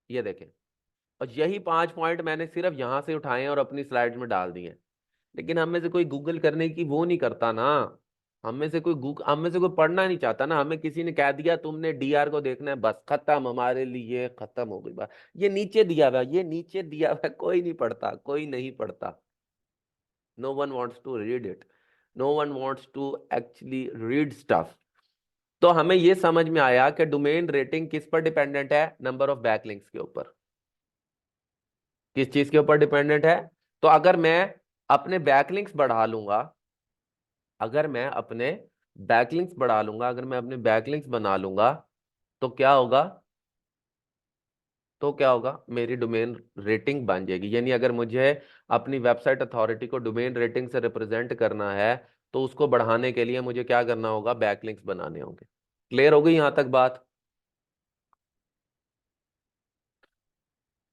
ये देखें। और यही 5 पॉइंट मैंने सिर्फ यहां से उठाए हैं और अपनी स्लाइड में डाल दिए हैं। लेकिन हम में से कोई गूगल करने की वो नहीं करता ना। हम में से कोई पढ़ना नहीं चाहता ना। हमें किसी ने कह दिया तुमने डीआर को देखना है, बस खत्म, हमारे लिए खत्म हो गई बात। ये नीचे दिया हुआ है, ये नीचे दिया हुआ है, कोई नहीं पढ़ता, कोई नहीं पढ़ता। No one wants to read it, no one wants to actually read stuff. तो हमें ये समझ में आया कि डोमेन रेटिंग किस पर डिपेंडेंट है? नंबर ऑफ बैकलिंक्स के ऊपर। किस चीज के ऊपर डिपेंडेंट है? तो अगर मैं अपने बैकलिंक्स बढ़ा लूंगा, अगर मैं अपने बैकलिंक्स बढ़ा लूंगा, अगर मैं अपने बैकलिंक्स बना लूंगा, तो क्या होगा? तो क्या होगा? मेरी डोमेन रेटिंग बन जाएगी। यानी अगर मुझे अपनी वेबसाइट अथॉरिटी को डोमेन रेटिंग से रिप्रेजेंट करना है, तो उसको बढ़ाने के लिए मुझे क्या करना होगा? बैकलिंक्स बनाने होंगे। क्लियर हो गई यहां तक बात?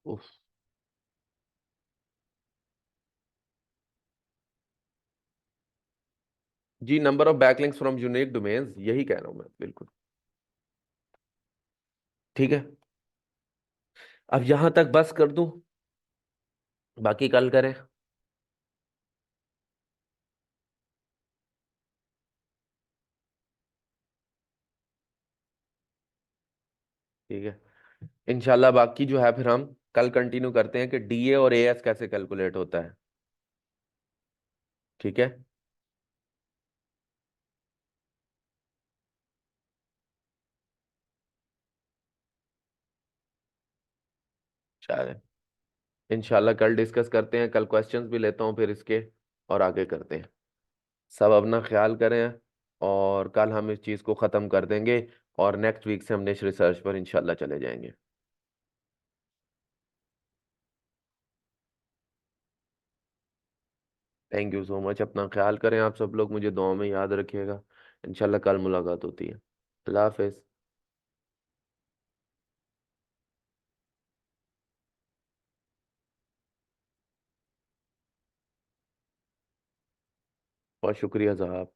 उफ, जी, number of backlinks from unique domains, यही कह रहा हूं मैं, बिल्कुल। ठीक है, अब यहां तक बस कर दूं, बाकी कल करें। ठीक है, इंशाल्लाह बाकी जो है फिर हम कल कंटिन्यू करते हैं कि डीए और एएस कैसे कैलकुलेट होता है। ठीक है, चलिए, इंशाल्लाह कल डिस्कस करते हैं, कल क्वेश्चंस भी लेता हूँ फिर इसके, और आगे करते हैं। सब अपना ख्याल करें, और कल हम इस चीज़ को ख़त्म कर देंगे, और नेक्स्ट वीक से हम नेक्स्ट रिसर्च पर इंशाल्लाह चले जाएंगे। थैंक यू सो मच, अपना ख्याल करें आप सब लोग, मुझे दुआ में याद रखिएगा। इंशाल्लाह कल मुलाकात होती है। अल्लाह हाफिज़। बहुत शुक्रिया साहब।